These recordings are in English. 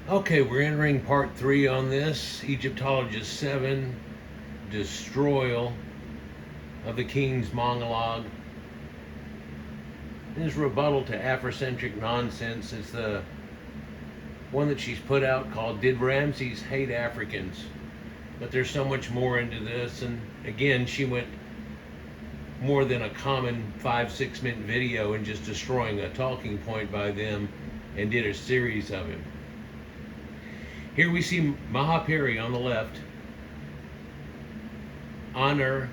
Okay, we're entering part 3 on this. Egyptologist 7, Destroyal of the King's Monologue. His rebuttal to afrocentric nonsense is the one that she's put out called Did Ramses Hate Africans? But there's so much more into this, and again, she went more than a common 5-6 minute video and just destroying a talking point by them and did a series of him. Here we see Mahaperi on the left, honor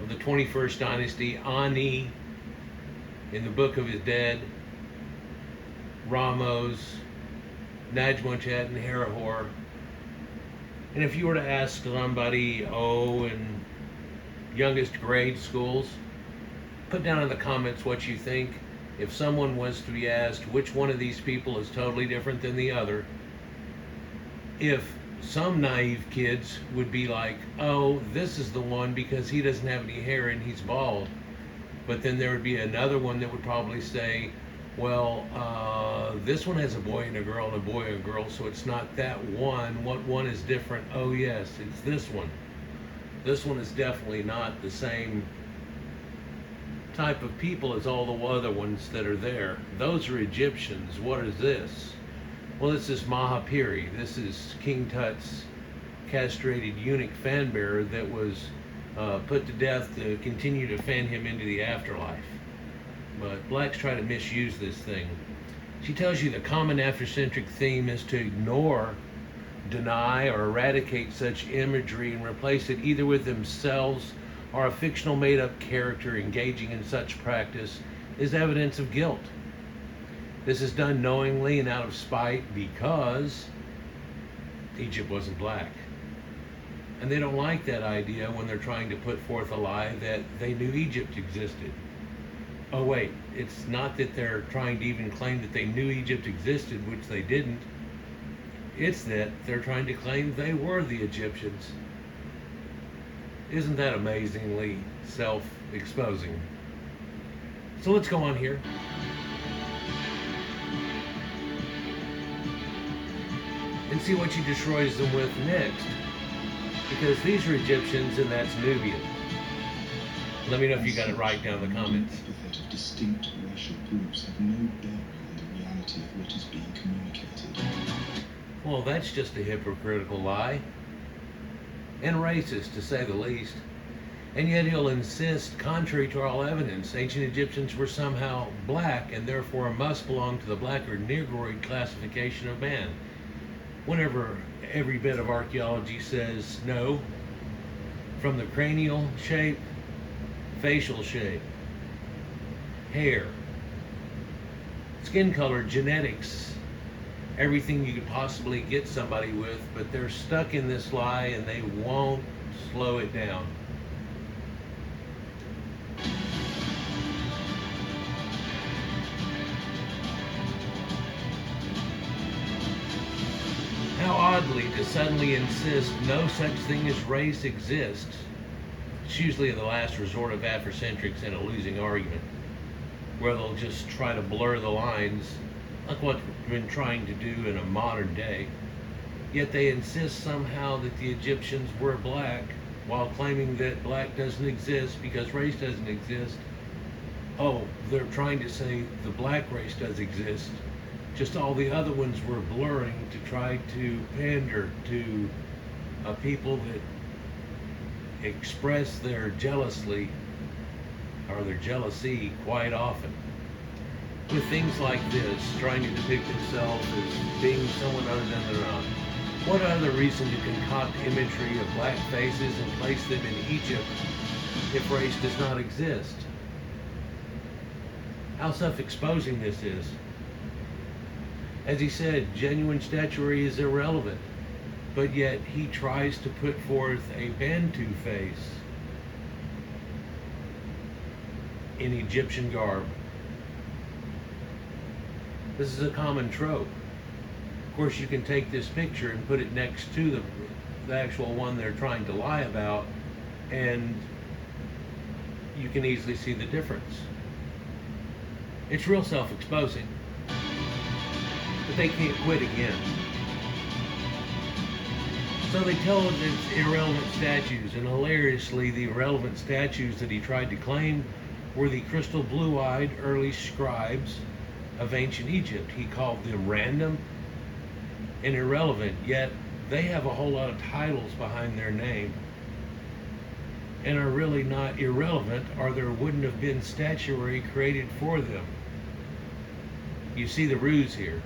of the 21st dynasty, Ani in the Book of His Dead, Ramos, Najmochet, and Herihor. And if you were to ask somebody, in youngest grade schools, put down in the comments what you think. If someone was to be asked which one of these people is totally different than the other, if some naive kids would be like, oh, this is the one because he doesn't have any hair and he's bald. But then there would be another one that would probably say, well, this one has a boy and a girl and a boy and a girl, so it's not that one. What one is different? Oh yes, it's this one. This one is definitely not the same type of people as all the other ones that are there. Those are Egyptians. What is this? Well, this is Mahaperi. This is King Tut's castrated eunuch fanbearer that was put to death to continue to fan him into the afterlife. But blacks try to misuse this thing. She tells you the common afrocentric theme is to ignore, deny, or eradicate such imagery and replace it either with themselves or a fictional made-up character engaging in such practice is evidence of guilt. This is done knowingly and out of spite because Egypt wasn't black. And they don't like that idea when they're trying to put forth a lie that they knew Egypt existed. Oh wait, it's not that they're trying to even claim that they knew Egypt existed, which they didn't. It's that they're trying to claim they were the Egyptians. Isn't that amazingly self-exposing? So let's go on here. And see what she destroys them with next. Because these are Egyptians and that's Nubian. Let me know if you got it right down in the comments. Epithet of distinct racial groups have no bearing on the reality of what is being communicated. Well, that's just a hypocritical lie. And racist, to say the least. And yet he'll insist, contrary to all evidence, ancient Egyptians were somehow black and therefore must belong to the black or negroid classification of man. Whenever every bit of archaeology says no, from the cranial shape, facial shape, hair, skin color, genetics, everything you could possibly get somebody with, but they're stuck in this lie and they won't slow it down. How oddly to suddenly insist no such thing as race exists. It's usually the last resort of afrocentrics in a losing argument, where they'll just try to blur the lines, like what we've been trying to do in a modern day. Yet they insist somehow that the Egyptians were black, while claiming that black doesn't exist because race doesn't exist. Oh, they're trying to say the black race does exist. Just all the other ones were blurring to try to pander to people that express their jealousy or their jealousy quite often with things like this, trying to depict themselves as being someone other than their own. What other reason to concoct imagery of black faces and place them in Egypt if race does not exist? How self-exposing this is. As he said, genuine statuary is irrelevant, but yet he tries to put forth a Bantu face in Egyptian garb. This is a common trope. Of course, you can take this picture and put it next to the actual one they're trying to lie about, and you can easily see the difference. It's real self-exposing. but they can't quit again. So they tell us it's irrelevant statues, and hilariously, the irrelevant statues that he tried to claim were the crystal blue-eyed early scribes of ancient Egypt. He called them random and irrelevant, yet they have a whole lot of titles behind their name and are really not irrelevant, or there wouldn't have been statuary created for them. You see the ruse here.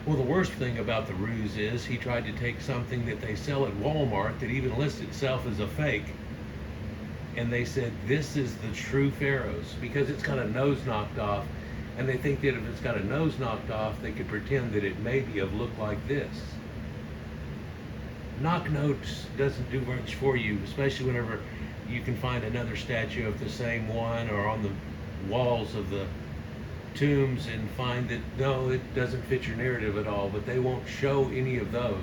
Well, the worst thing about the ruse is he tried to take something that they sell at Walmart that even lists itself as a fake, and they said this is the true pharaohs because it's got a nose knocked off, and they think that if it's got a nose knocked off, they could pretend that it maybe have looked like this. Knock notes doesn't do much for you, especially whenever you can find another statue of the same one or on the walls of the tombs and find that no, it doesn't fit your narrative at all, but they won't show any of those.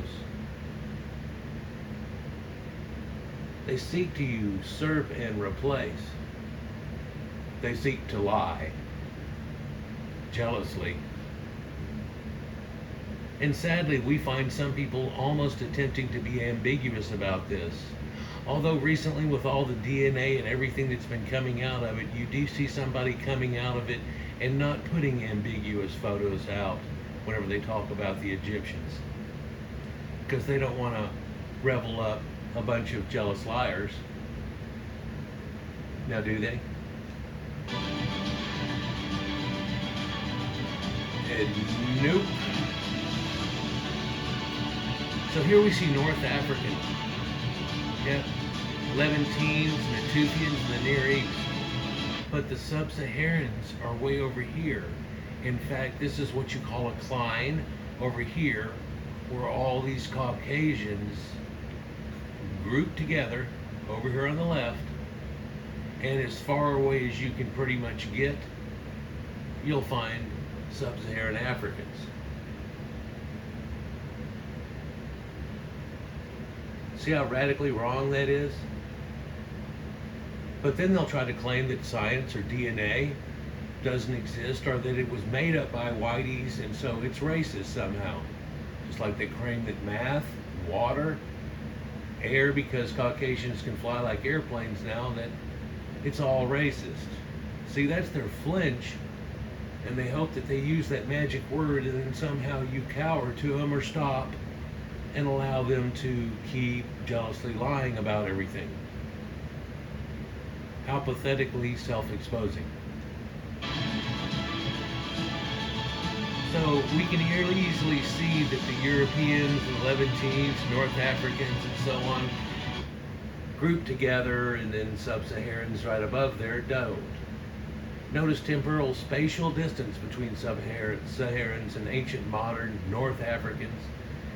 They seek to usurp and replace. They seek to lie jealously. And sadly, we find some people almost attempting to be ambiguous about this. Although recently, with all the DNA and everything that's been coming out of it, you do see somebody coming out of it and not putting ambiguous photos out whenever they talk about the Egyptians, because they don't want to revel up a bunch of jealous liars. Now, do they? And nope. So here we see North African, yeah, Levantines, Natufians, and the Near East. But the Sub-Saharans are way over here. In fact, this is what you call a Klein over here, where all these Caucasians group together over here on the left, and as far away as you can pretty much get, you'll find Sub-Saharan Africans. See how radically wrong that is? But then they'll try to claim that science or DNA doesn't exist, or that it was made up by whiteys and so it's racist somehow. Just like they claim that math, water, air, because Caucasians can fly like airplanes now, that it's all racist. See, that's their flinch, and they hope that they use that magic word and then somehow you cower to them or stop and allow them to keep jealously lying about everything. How pathetically self-exposing. So we can easily see that the Europeans, the Levantines, North Africans, and so on group together, and then Sub-Saharans right above there don't. Notice temporal spatial distance between Sub-Saharans and ancient modern North Africans.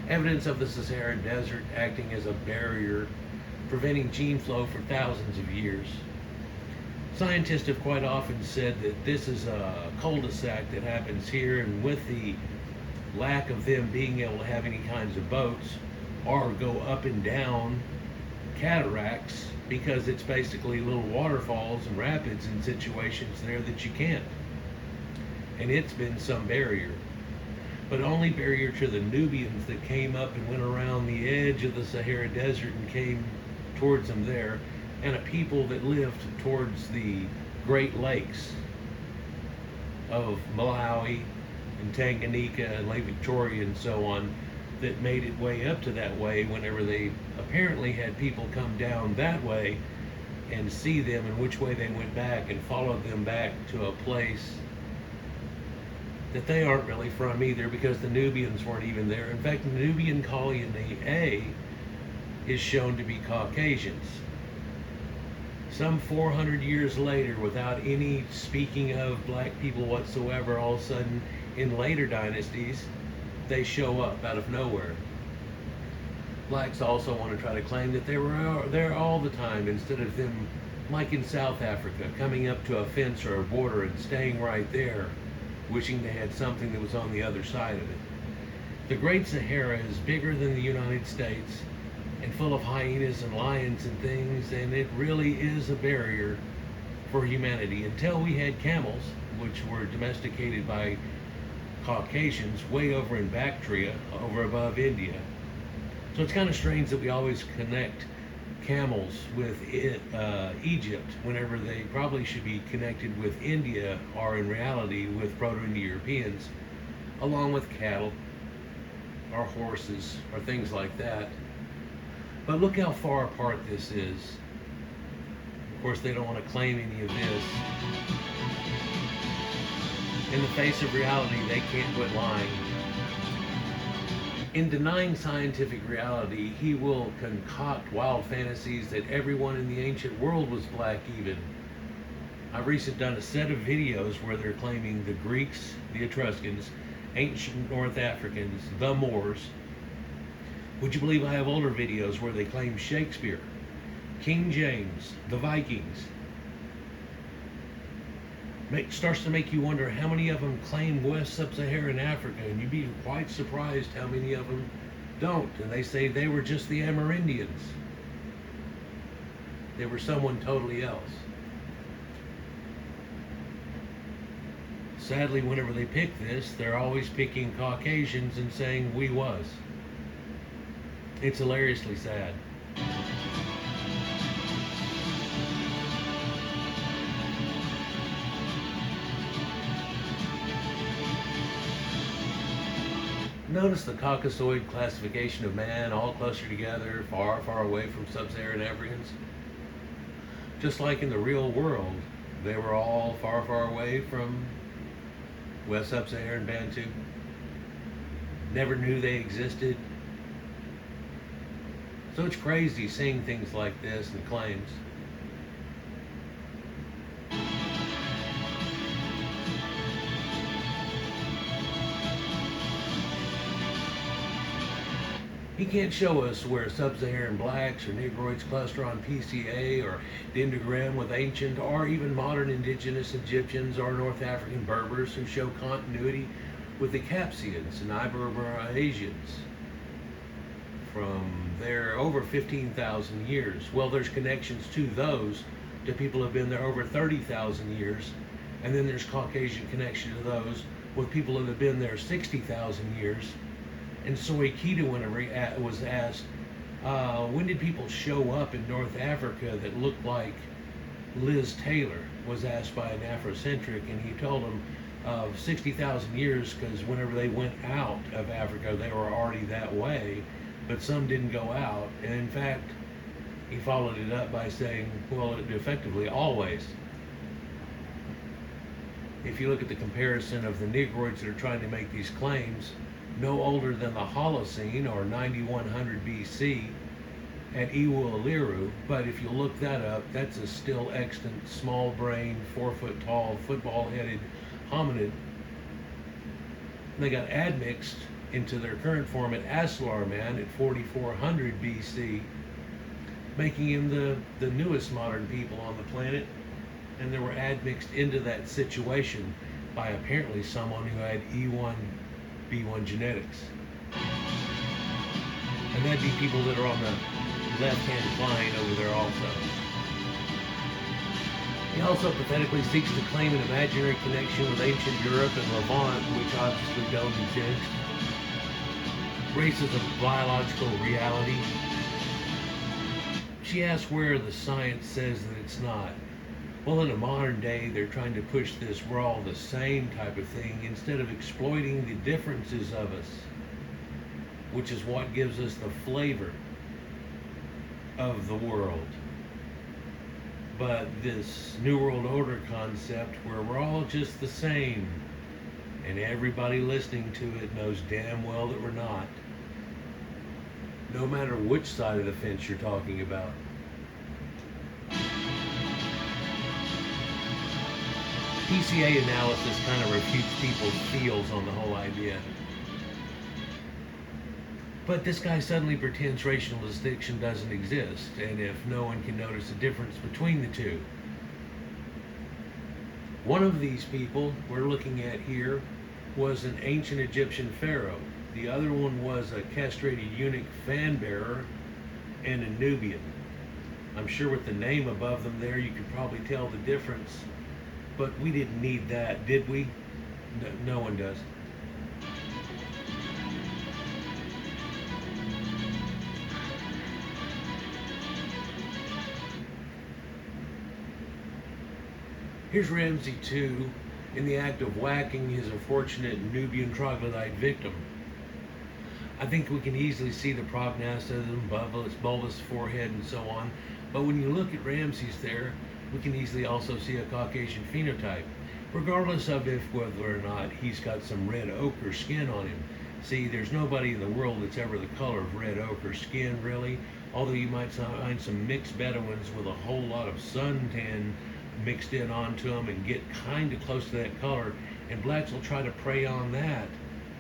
Evidence of the Sahara Desert acting as a barrier, preventing gene flow for thousands of years. Scientists have quite often said that this is a cul-de-sac that happens here, and with the lack of them being able to have any kinds of boats or go up and down cataracts, because it's basically little waterfalls and rapids in situations there that you can't. And it's been some barrier. But only barrier to the Nubians that came up and went around the edge of the Sahara Desert and came towards them there, and a people that lived towards the Great Lakes of Malawi and Tanganyika and Lake Victoria and so on, that made it way up to that way whenever they apparently had people come down that way and see them and which way they went back and followed them back to a place that they aren't really from either, because the Nubians weren't even there. In fact, the Nubian colony A is shown to be Caucasians. Some 400 years later, without any speaking of black people whatsoever, all of a sudden, in later dynasties, they show up out of nowhere. Blacks also want to try to claim that they were there all the time, instead of them, like in South Africa, coming up to a fence or a border and staying right there, wishing they had something that was on the other side of it. The Great Sahara is bigger than the United States and full of hyenas and lions and things, and it really is a barrier for humanity. Until we had camels, which were domesticated by Caucasians way over in Bactria, over above India. So it's kind of strange that we always connect camels with Egypt whenever they probably should be connected with India, or in reality with Proto-Indo-Europeans, along with cattle or horses or things like that. But look how far apart this is. Of course, they don't want to claim any of this. In the face of reality, they can't quit lying. In denying scientific reality, he will concoct wild fantasies that everyone in the ancient world was black even. I've recently done a set of videos where they're claiming the Greeks, the Etruscans, ancient North Africans, the Moors. Would you believe I have older videos where they claim Shakespeare, King James, the Vikings? Starts to make you wonder how many of them claim West Sub-Saharan Africa, and you'd be quite surprised how many of them don't. And they say they were just the Amerindians. They were someone totally else. Sadly, whenever they pick this, they're always picking Caucasians and saying we was. It's hilariously sad. Notice the Caucasoid classification of man, all clustered together, far, far away from sub-Saharan Africans. Just like in the real world, they were all far, far away from West Sub-Saharan Bantu. Never knew they existed. So it's crazy seeing things like this and claims. He can't show us where sub-Saharan blacks or Negroids cluster on PCA or dendrogram with ancient or even modern indigenous Egyptians or North African Berbers who show continuity with the Capsians and Iberbo-Asians from there over 15,000 years. Well, there's connections to those to people who have been there over 30,000 years, and then there's Caucasian connection to those with people that have been there 60,000 years. And Soy Kita, whenever he was asked, when did people show up in North Africa that looked like Liz Taylor, was asked by an afrocentric, and he told him 60,000 years, because whenever they went out of Africa, they were already that way, but some didn't go out. And in fact, he followed it up by saying, well, effectively, always. If you look at the comparison of the Negroids that are trying to make these claims, no older than the Holocene, or 9100 BC, at Iwu-Aliru, but if you look that up, that's a still extant, small-brained, 4-foot-tall, football-headed hominid. They got admixed into their current form at Aslar Man at 4400 BC, making him the newest modern people on the planet, and they were admixed into that situation by apparently someone who had E1B1 genetics. And that'd be people that are on the left-hand line over there also. He also pathetically seeks to claim an imaginary connection with ancient Europe and Levant, which obviously don't exist. Racism, biological reality. She asks where the science says that it's not. Well, in the modern day, they're trying to push this we're all the same type of thing instead of exploiting the differences of us, which is what gives us the flavor of the world. But this New World Order concept where we're all just the same and everybody listening to it knows damn well that we're not, no matter which side of the fence you're talking about. PCA analysis kind of refutes people's feels on the whole idea. But this guy suddenly pretends racial distinction doesn't exist, and if no one can notice the difference between the two. One of these people we're looking at here was an ancient Egyptian pharaoh. The other one was a castrated eunuch fanbearer and a Nubian. I'm sure with the name above them there you could probably tell the difference, but we didn't need that, did we? No one does. Here's Ramses II in the act of whacking his unfortunate Nubian troglodyte victim. I think we can easily see the prognathism, bulbous forehead, and so on, but when you look at Ramses there, we can easily also see a Caucasian phenotype, regardless of whether or not he's got some red ochre skin on him. See, there's nobody in the world that's ever the color of red ochre skin, really, although you might find some mixed Bedouins with a whole lot of suntan mixed in onto them and get kind of close to that color, and blacks will try to prey on that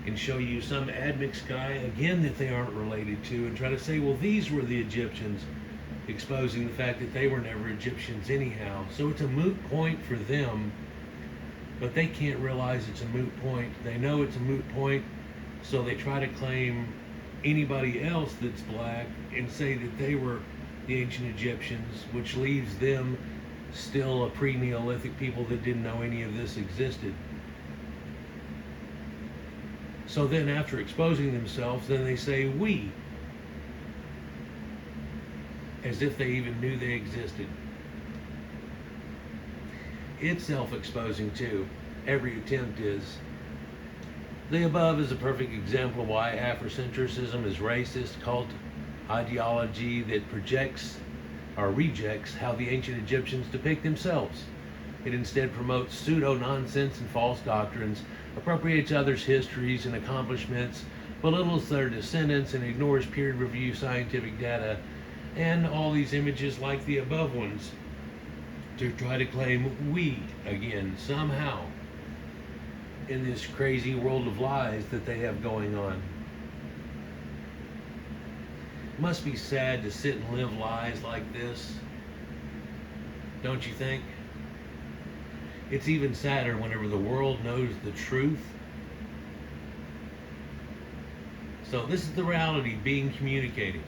and show you some admixed guy, again, that they aren't related to, and try to say, well, these were the Egyptians, exposing the fact that they were never Egyptians anyhow. So it's a moot point for them, but they can't realize it's a moot point. They know it's a moot point, so they try to claim anybody else that's black and say that they were the ancient Egyptians, which leaves them still a pre-Neolithic people that didn't know any of this existed. So then after exposing themselves, then they say we, as if they even knew they existed. It's self-exposing too. Every attempt is. The above is a perfect example of why afrocentricism is racist cult ideology that projects or rejects how the ancient Egyptians depict themselves. It instead promotes pseudo-nonsense and false doctrines, appropriates others' histories and accomplishments, belittles their descendants, and ignores peer-reviewed scientific data, and all these images like the above ones to try to claim we again somehow in this crazy world of lies that they have going on. It must be sad to sit and live lies like this, don't you think? It's even sadder whenever the world knows the truth. So this is the reality being communicated.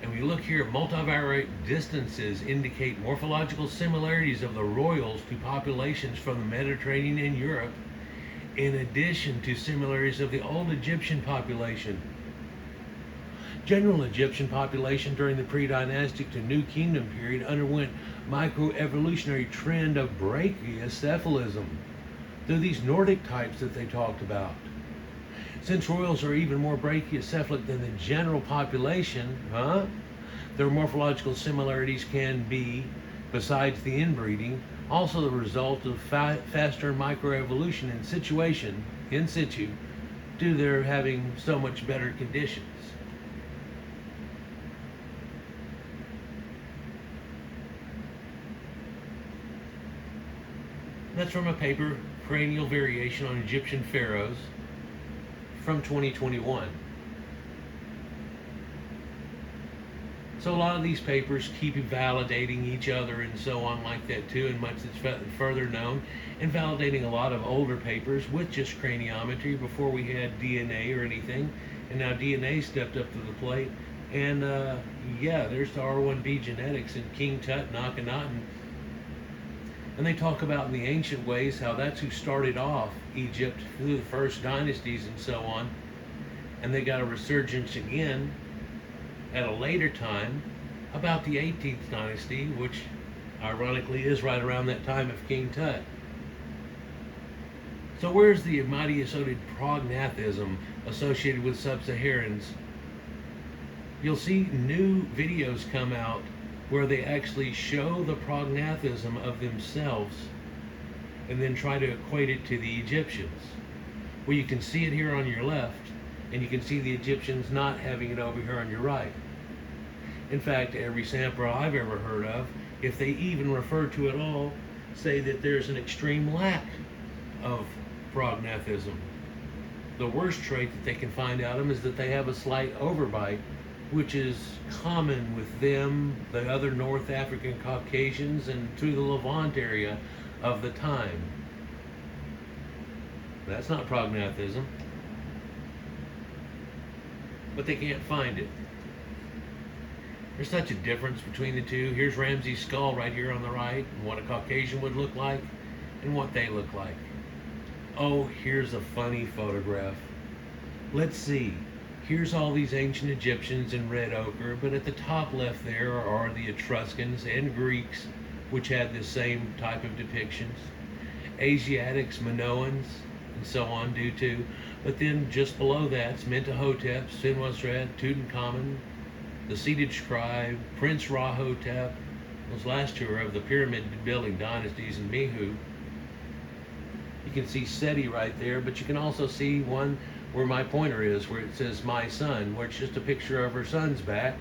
And we look here, multivariate distances indicate morphological similarities of the royals to populations from the Mediterranean and Europe, in addition to similarities of the old Egyptian population. General Egyptian population during the pre-dynastic to New Kingdom period underwent microevolutionary trend of brachiocephalism through these Nordic types that they talked about. Since royals are even more brachiocephalic than the general population, their morphological similarities can be, besides the inbreeding, also the result of faster microevolution in situ, due to their having so much better conditions. That's from a paper, Cranial Variation on Egyptian Pharaohs, from 2021. So a lot of these papers keep validating each other and so on like that too, and much that's further known, and validating a lot of older papers with just craniometry before we had DNA or anything, and now DNA stepped up to the plate, and yeah, there's the R1B genetics and King Tut and Akhenaten. And they talk about in the ancient ways how that's who started off Egypt through the first dynasties and so on. And they got a resurgence again at a later time about the 18th dynasty, which ironically is right around that time of King Tut. So where's the mighty associated prognathism associated with sub-Saharans? You'll see new videos come out where they actually show the prognathism of themselves and then try to equate it to the Egyptians. Well, you can see it here on your left, and you can see the Egyptians not having it over here on your right. In fact, every sampler I've ever heard of, if they even refer to it all, say that there's an extreme lack of prognathism. The worst trait that they can find out of them is that they have a slight overbite, which is common with them, the other North African Caucasians, and through the Levant area of the time. That's not prognathism. But they can't find it. There's such a difference between the two. Here's Ramses' skull right here on the right, and what a Caucasian would look like, and what they look like. Oh, here's a funny photograph. Let's see. Here's all these ancient Egyptians in red ochre, but at the top left there are the Etruscans and Greeks which had the same type of depictions. Asiatics, Minoans, and so on do too. But then just below that's Mentuhotep, Senwosret, Tutankhamun, the seated scribe, Prince Rahotep, those last two are of the pyramid building dynasties in Mihu. You can see Seti right there, but you can also see one where my pointer is, where it says my son, where it's just a picture of her son's back,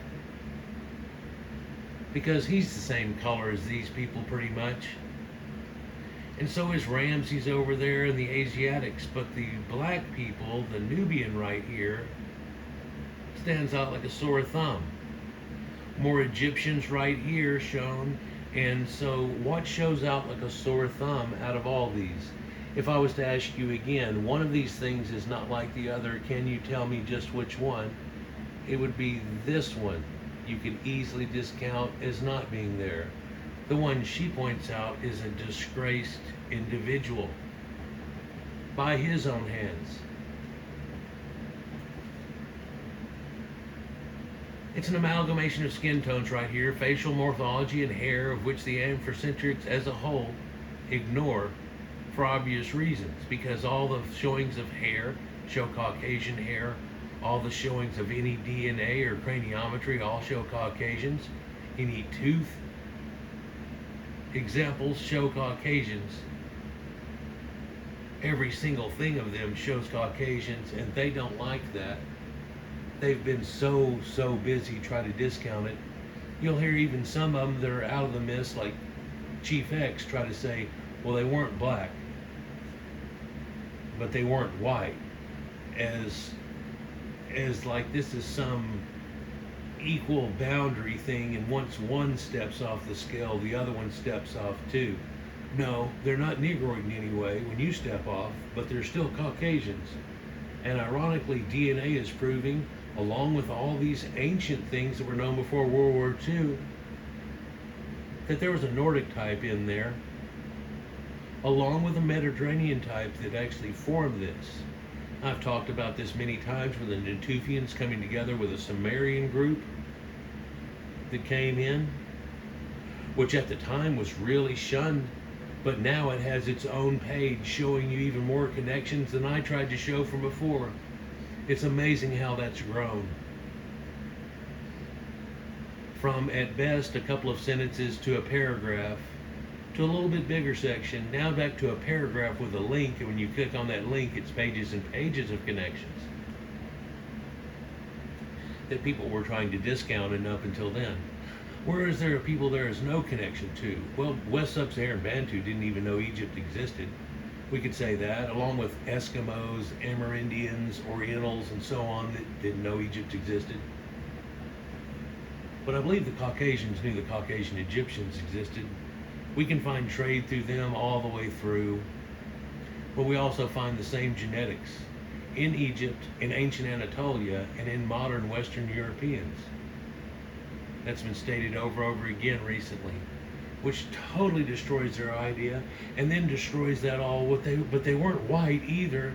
because he's the same color as these people pretty much. And so is Ramses over there and the Asiatics, but the black people, the Nubian right here, stands out like a sore thumb. More Egyptians right here shown, and so what shows out like a sore thumb out of all these? If I was to ask you again, one of these things is not like the other, can you tell me just which one? It would be this one. You could easily discount as not being there. The one she points out is a disgraced individual by his own hands. It's an amalgamation of skin tones right here, facial morphology and hair, of which the afrocentrics as a whole ignore for obvious reasons, because all the showings of hair show Caucasian hair, all the showings of any DNA or craniometry all show Caucasians, any tooth examples show Caucasians. Every single thing of them shows Caucasians, and they don't like that. They've been so busy trying to discount it. You'll hear even some of them that are out of the mist, like Chief X, try to say, well, they weren't black, but they weren't white, as like this is some equal boundary thing, and once one steps off the scale, the other one steps off too. No, they're not Negroid in any way when you step off, but they're still Caucasians. And ironically, DNA is proving, along with all these ancient things that were known before World War II, that there was a Nordic type in there, along with a Mediterranean type that actually formed this. I've talked about this many times, with the Natufians coming together with a Sumerian group that came in, which at the time was really shunned, but now it has its own page showing you even more connections than I tried to show from before. It's amazing how that's grown. From, at best, a couple of sentences to a paragraph, to a little bit bigger section, now back to a paragraph with a link, and when you click on that link, it's pages and pages of connections that people were trying to discount, and up until then. Whereas there are people there is no connection to. Well, West Sub-Saharan Bantu didn't even know Egypt existed. We could say that, along with Eskimos, Amerindians, Orientals, and so on that didn't know Egypt existed. But I believe the Caucasians knew the Caucasian Egyptians existed. We can find trade through them all the way through. But we also find the same genetics in Egypt, in ancient Anatolia, and in modern Western Europeans. That's been stated over and over again recently, which totally destroys their idea, and then destroys that all. But they weren't white either.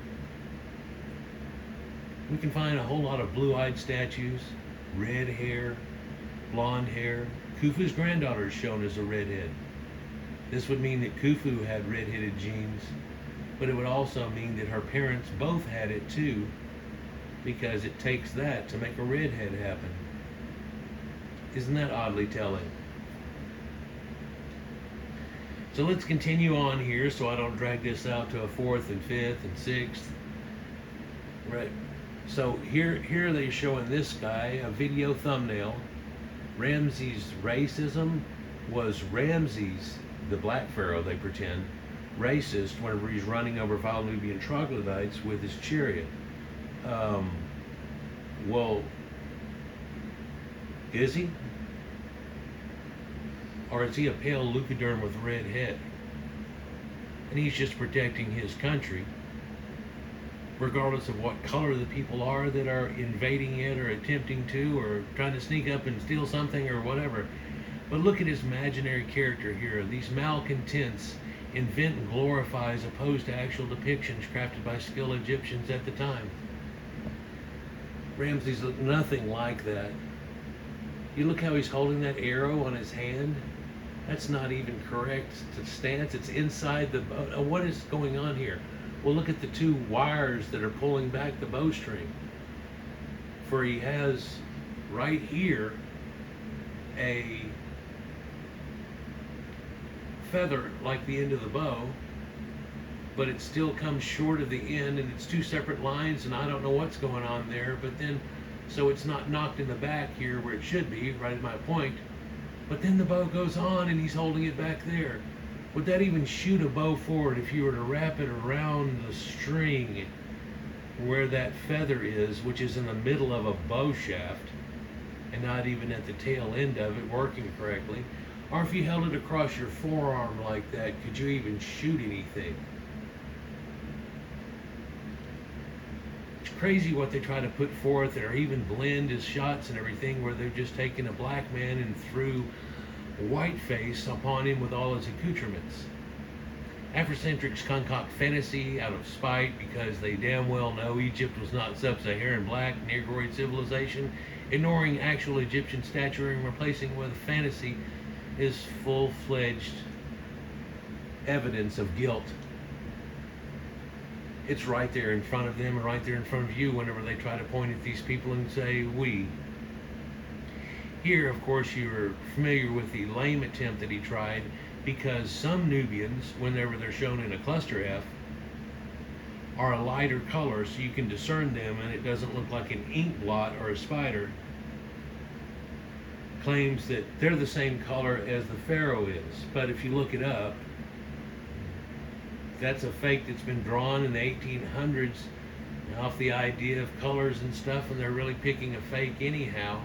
We can find a whole lot of blue-eyed statues, red hair, blonde hair. Khufu's granddaughter is shown as a redhead. This would mean that Khufu had red-headed genes, but it would also mean that her parents both had it too, because it takes that to make a redhead happen. Isn't that oddly telling? So let's continue on here so I don't drag this out to a 4th and 5th and 6th. Right. So here they're showing this guy, a video thumbnail. Ramses' racism was Ramses, the black pharaoh, they pretend, racist whenever he's running over vile Nubian troglodytes with his chariot. Well, is he? Or is he a pale leucoderm with a red head? And he's just protecting his country, regardless of what color the people are that are invading it or attempting to, or trying to sneak up and steal something or whatever. But look at his imaginary character here. These malcontents invent and glorify as opposed to actual depictions crafted by skilled Egyptians at the time. Ramses looked nothing like that. You look how he's holding that arrow on his hand. That's not even correct stance. It's inside the bow. What is going on here? Well, look at the two wires that are pulling back the bowstring. For he has right here a feather like the end of the bow, but it still comes short of the end, and it's two separate lines, and I don't know what's going on there. But then, so it's not knocked in the back here where it should be, right at my point. But then the bow goes on and he's holding it back there. Would that even shoot a bow forward if you were to wrap it around the string where that feather is, which is in the middle of a bow shaft and not even at the tail end of it working correctly? Or if you held it across your forearm like that, could you even shoot anything? It's crazy what they try to put forth, or even blend as shots and everything, where they're just taking a black man and threw whiteface upon him with all his accoutrements. Afrocentrics concoct fantasy out of spite because they damn well know Egypt was not sub-Saharan black Negroid civilization. Ignoring actual Egyptian stature and replacing it with fantasy is full-fledged evidence of guilt. It's right there in front of them and right there in front of you whenever they try to point at these people and say, we. Here, of course, you're familiar with the lame attempt that he tried, because some Nubians, whenever they're shown in a cluster F, are a lighter color so you can discern them and it doesn't look like an ink blot or a spider. Claims that they're the same color as the pharaoh is, but if you look it up, that's a fake that's been drawn in the 1800s off the idea of colors and stuff, and they're really picking a fake anyhow.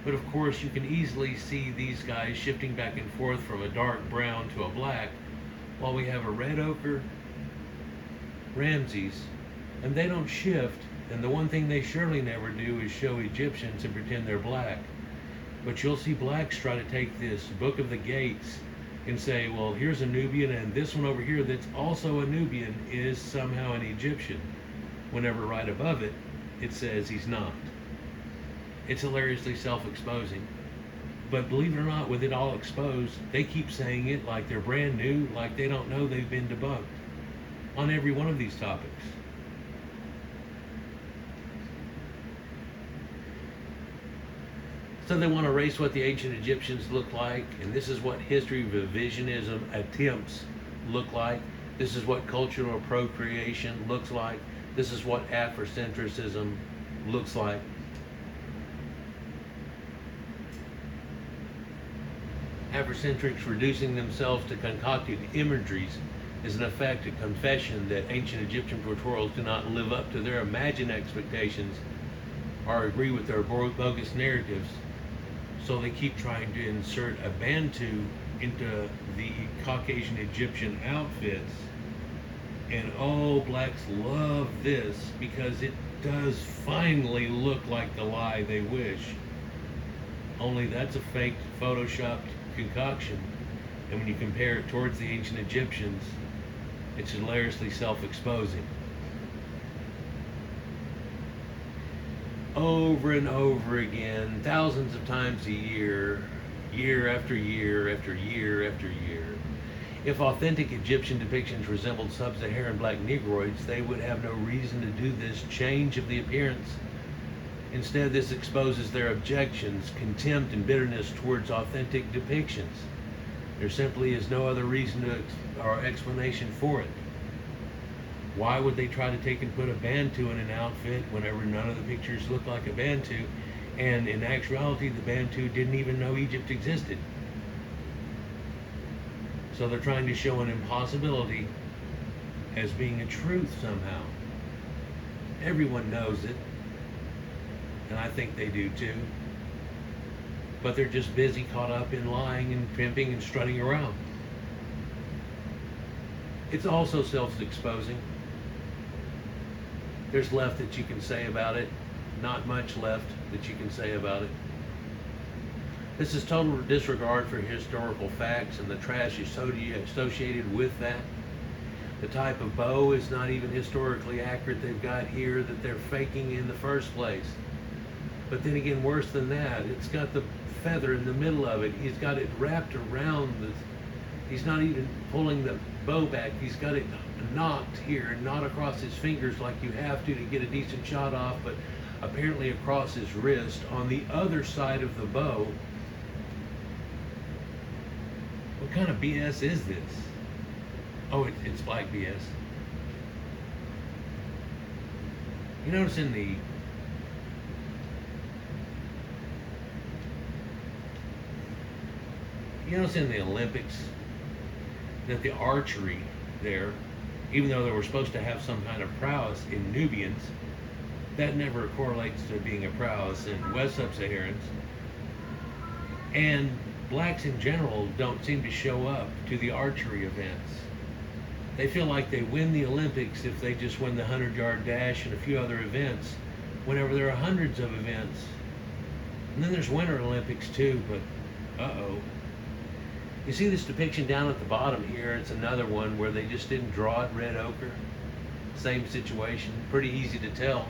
But of course you can easily see these guys shifting back and forth from a dark brown to a black, while we have a red ochre Ramses, and they don't shift. And the one thing they surely never do is show Egyptians and pretend they're black. But you'll see blacks try to take this Book of the Gates and say, well, here's a Nubian, and this one over here that's also a Nubian is somehow an Egyptian, whenever right above it, it says he's not. It's hilariously self-exposing. But believe it or not, with it all exposed, they keep saying it like they're brand new, like they don't know they've been debunked on every one of these topics. So they want to erase what the ancient Egyptians look like, and this is what history revisionism attempts look like. This is what cultural appropriation looks like. This is what Afrocentrism looks like. Afrocentrics reducing themselves to concocted imageries is in effect a confession that ancient Egyptian pictorials do not live up to their imagined expectations or agree with their bogus narratives. So they keep trying to insert a Bantu into the Caucasian Egyptian outfits. And oh, blacks love this because it does finally look like the lie they wish. Only that's a fake, photoshopped concoction. And when you compare it towards the ancient Egyptians, it's hilariously self-exposing. Over and over again, thousands of times a year, year after year after year after year. If authentic Egyptian depictions resembled sub-Saharan black Negroids, they would have no reason to do this change of the appearance. Instead, this exposes their objections, contempt, and bitterness towards authentic depictions. There simply is no other reason or explanation for it. Why would they try to take and put a Bantu in an outfit whenever none of the pictures look like a Bantu? And in actuality, the Bantu didn't even know Egypt existed. So they're trying to show an impossibility as being a truth somehow. Everyone knows it, and I think they do too. But they're just busy caught up in lying and pimping and strutting around. It's also self-exposing. There's left that you can say about it. Not much left that you can say about it. This is total disregard for historical facts and the trash associated with that. The type of bow is not even historically accurate they've got here that they're faking in the first place. But then again, worse than that, it's got the feather in the middle of it. He's got it wrapped around the, he's not even pulling the bow back. He's got it knocked here, not across his fingers like you have to get a decent shot off, but apparently across his wrist on the other side of the bow. What kind of BS is this? Oh, it's Blak BS. You notice in the Olympics that the archery there, even though they were supposed to have some kind of prowess in Nubians, that never correlates to being a prowess in West Sub-Saharans. And blacks in general don't seem to show up to the archery events. They feel like they win the Olympics if they just win the 100-yard dash and a few other events, whenever there are hundreds of events. And then there's Winter Olympics too, but uh-oh. You see this depiction down at the bottom here? It's another one where they just didn't draw it red ochre. Same situation, pretty easy to tell.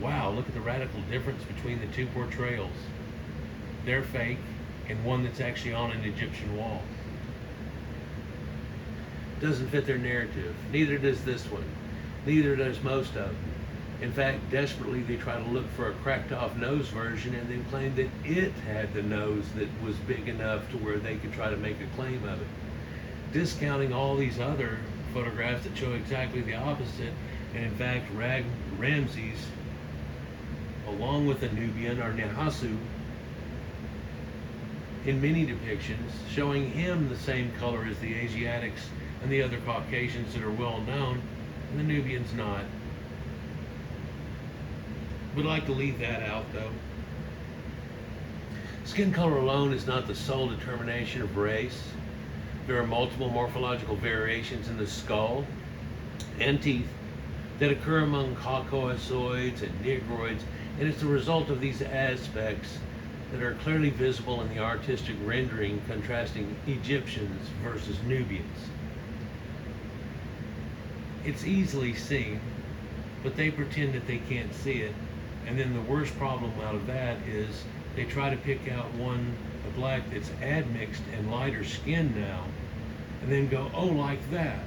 Wow, look at the radical difference between the two portrayals. They're fake, and one that's actually on an Egyptian wall. Doesn't fit their narrative. Neither does this one. Neither does most of them. In fact, desperately they try to look for a cracked off nose version and then claim that it had the nose that was big enough to where they could try to make a claim of it. Discounting all these other photographs that show exactly the opposite, and in fact Ramses, along with a Nubian or Nehasu, in many depictions, showing him the same color as the Asiatics and the other Caucasians that are well known, and the Nubians not. Would like to leave that out though. Skin color alone is not the sole determination of race. There are multiple morphological variations in the skull and teeth that occur among Caucasoids and Negroids, and it's the result of these aspects that are clearly visible in the artistic rendering contrasting Egyptians versus Nubians. It's easily seen, but they pretend that they can't see it. And then the worst problem out of that is they try to pick out a black that's admixed and lighter skin now, and then go, oh, like that.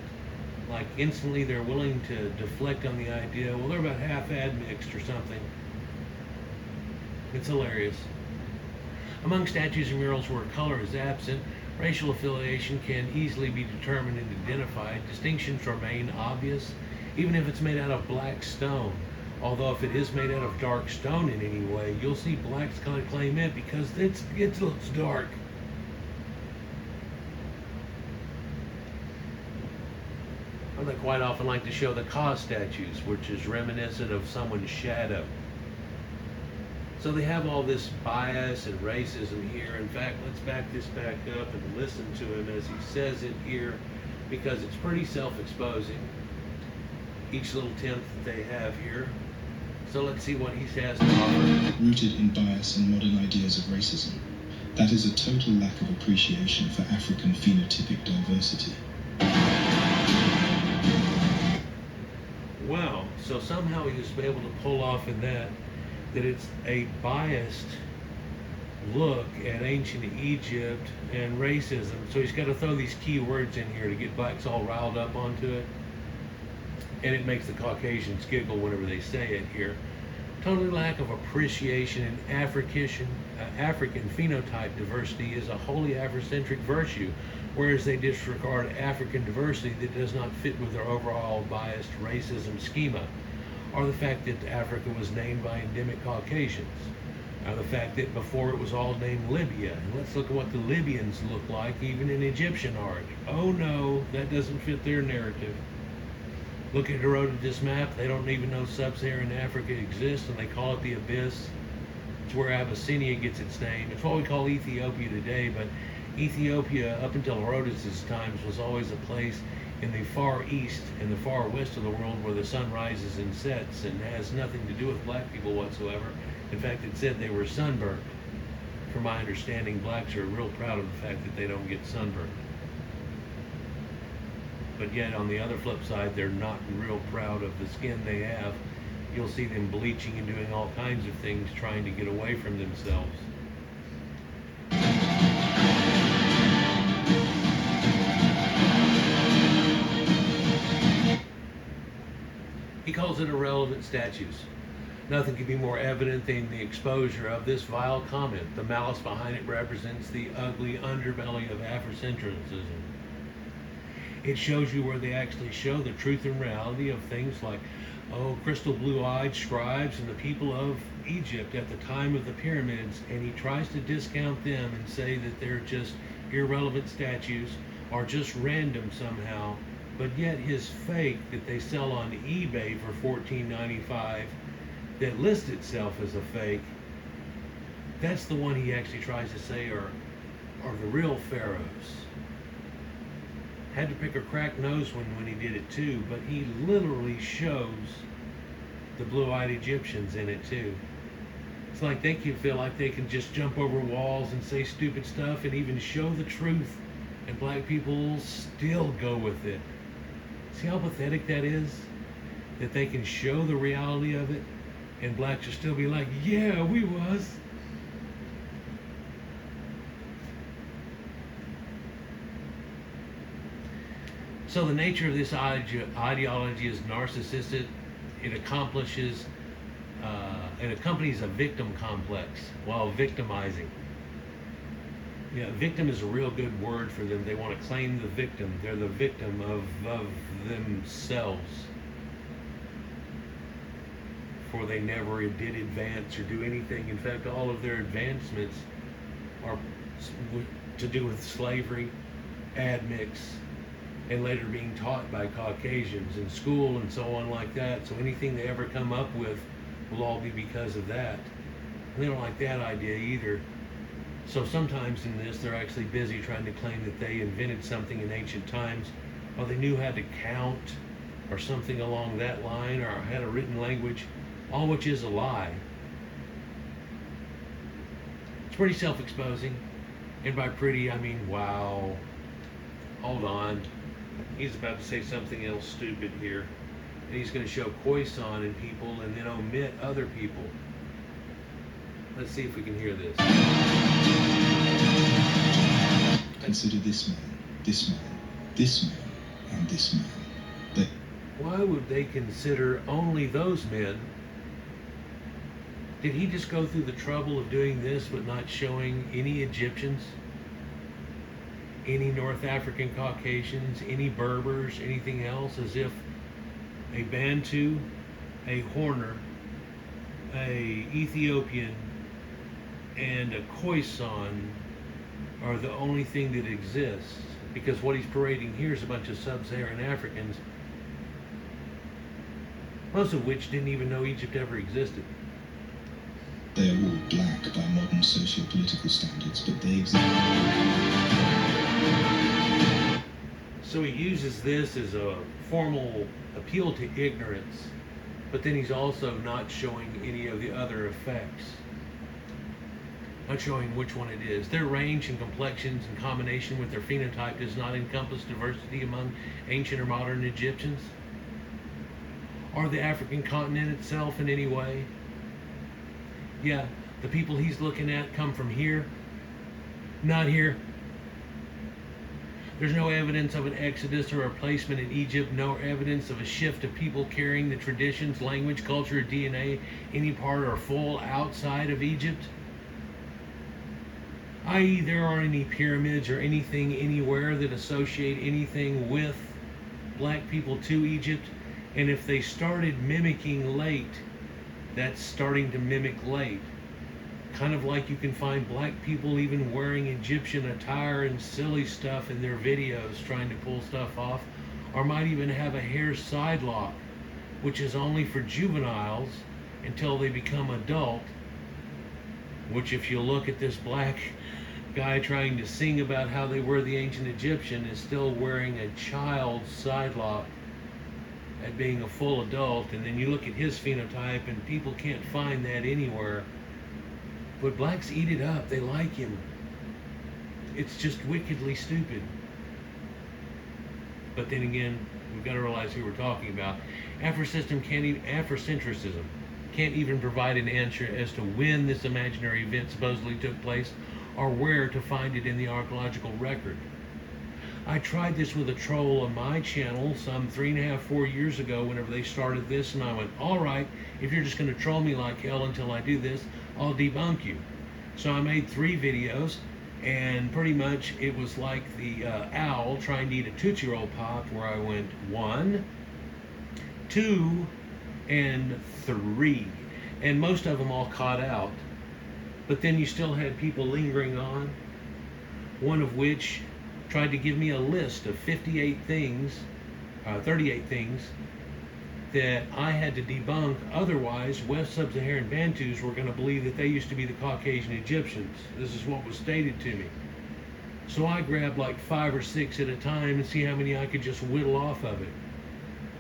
Like instantly they're willing to deflect on the idea, well, they're about half admixed or something. It's hilarious. Among statues and murals where color is absent, racial affiliation can easily be determined and identified. Distinctions remain obvious, even if it's made out of black stone. Although if it is made out of dark stone in any way, you'll see blacks kind of claim it because it looks dark. They quite often like to show the Ka statues, which is reminiscent of someone's shadow. So they have all this bias and racism here. In fact, let's back this back up and listen to him as he says it here, because it's pretty self-exposing, each little tenth that they have here. So let's see what he has to offer. Rooted in bias and modern ideas of racism, that is a total lack of appreciation for African phenotypic diversity. Wow, so somehow he was able to pull off in that it's a biased look at ancient Egypt and racism. So he's got to throw these key words in here to get blacks all riled up onto it. And it makes the Caucasians giggle whenever they say it here. Total lack of appreciation in African phenotype diversity is a wholly afrocentric virtue, whereas they disregard African diversity that does not fit with their overall biased racism schema, or the fact that Africa was named by endemic Caucasians, or the fact that before it was all named Libya. And let's look at what the Libyans look like even in Egyptian art. Oh no, that doesn't fit their narrative. Look at Herodotus' map. They don't even know sub-Saharan Africa exists, and they call it the Abyss. It's where Abyssinia gets its name. It's what we call Ethiopia today, but Ethiopia, up until Herodotus' times, was always a place in the far east and the far west of the world where the sun rises and sets, and has nothing to do with black people whatsoever. In fact, it said they were sunburned. From my understanding, blacks are real proud of the fact that they don't get sunburned. But yet, on the other flip side, they're not real proud of the skin they have. you'll see them bleaching and doing all kinds of things trying to get away from themselves. He calls it irrelevant statues. Nothing could be more evident than the exposure of this vile comment. The malice behind it represents the ugly underbelly of afrocentrism. It shows you where they actually show the truth and reality of things like, crystal blue-eyed scribes and the people of Egypt at the time of the pyramids, and he tries to discount them and say that they're just irrelevant statues or just random somehow, but yet his fake that they sell on eBay for $14.95 that lists itself as a fake, that's the one he actually tries to say are the real pharaohs. Had to pick a cracked nose when he did it too, but he literally shows the blue-eyed Egyptians in it too. It's like they can feel like they can just jump over walls and say stupid stuff and even show the truth, and black people still go with it. See how pathetic that is? That they can show the reality of it, and blacks will still be like, yeah, we was. So the nature of this ideology is narcissistic. It accompanies a victim complex while victimizing. Yeah, victim is a real good word for them. They want to claim the victim. They're the victim of themselves. For they never did advance or do anything. In fact, all of their advancements are to do with slavery, admix, and later being taught by Caucasians in school and so on like that. So anything they ever come up with will all be because of that. And they don't like that idea either. So sometimes in this, they're actually busy trying to claim that they invented something in ancient times, or they knew how to count, or something along that line, or had a written language, all which is a lie. It's pretty self-exposing. And by pretty, I mean wow. Hold on. He's about to say something else stupid here. And he's going to show Khoisan in people and then omit other people. Let's see if we can hear this. Consider this man, this man, this man, and this man. Why would they consider only those men? Did he just go through the trouble of doing this but not showing any Egyptians? Any North African Caucasians, any Berbers, anything else, as if a Bantu, a Horner, a Ethiopian, and a Khoisan are the only thing that exists? Because what he's parading here is a bunch of sub-Saharan Africans, most of which didn't even know Egypt ever existed. They are all black by modern socio-political standards, but they exist. So he uses this as a formal appeal to ignorance, but then he's also not showing any of the other effects. Not showing which one it is. Their range and complexions in combination with their phenotype does not encompass diversity among ancient or modern Egyptians, or the African continent itself in any way. Yeah, the people he's looking at come from here, not here. There's no evidence of an exodus or a replacement in Egypt, no evidence of a shift of people carrying the traditions, language, culture, DNA, any part or full outside of Egypt. I.e., there aren't any pyramids or anything anywhere that associate anything with black people to Egypt. And if they started mimicking late, that's starting to mimic late. Kind of like you can find black people even wearing Egyptian attire and silly stuff in their videos trying to pull stuff off, or might even have a hair side lock, which is only for juveniles until they become adult, which if you look at this black guy trying to sing about how they were the ancient Egyptian is still wearing a child's side lock at being a full adult, and then you look at his phenotype and people can't find that anywhere. But blacks eat it up. They like him. It's just wickedly stupid. But then again, we've got to realize who we're talking about. Afrocentrism can't even provide an answer as to when this imaginary event supposedly took place or where to find it in the archaeological record. I tried this with a troll on my channel some 3.5, 4 years ago whenever they started this, and I went, all right, if you're just going to troll me like hell until I do this, I'll debunk you. So I made 3 videos, and pretty much it was like the owl trying to eat a Tootsie Roll Pop, where I went 1, 2, and 3. And most of them all caught out. But then you still had people lingering on, one of which tried to give me a list of 38 things, 38 things that I had to debunk. Otherwise, West Sub-Saharan Bantus were going to believe that they used to be the Caucasian Egyptians. This is what was stated to me. So I grabbed like 5 or 6 at a time and see how many I could just whittle off of it.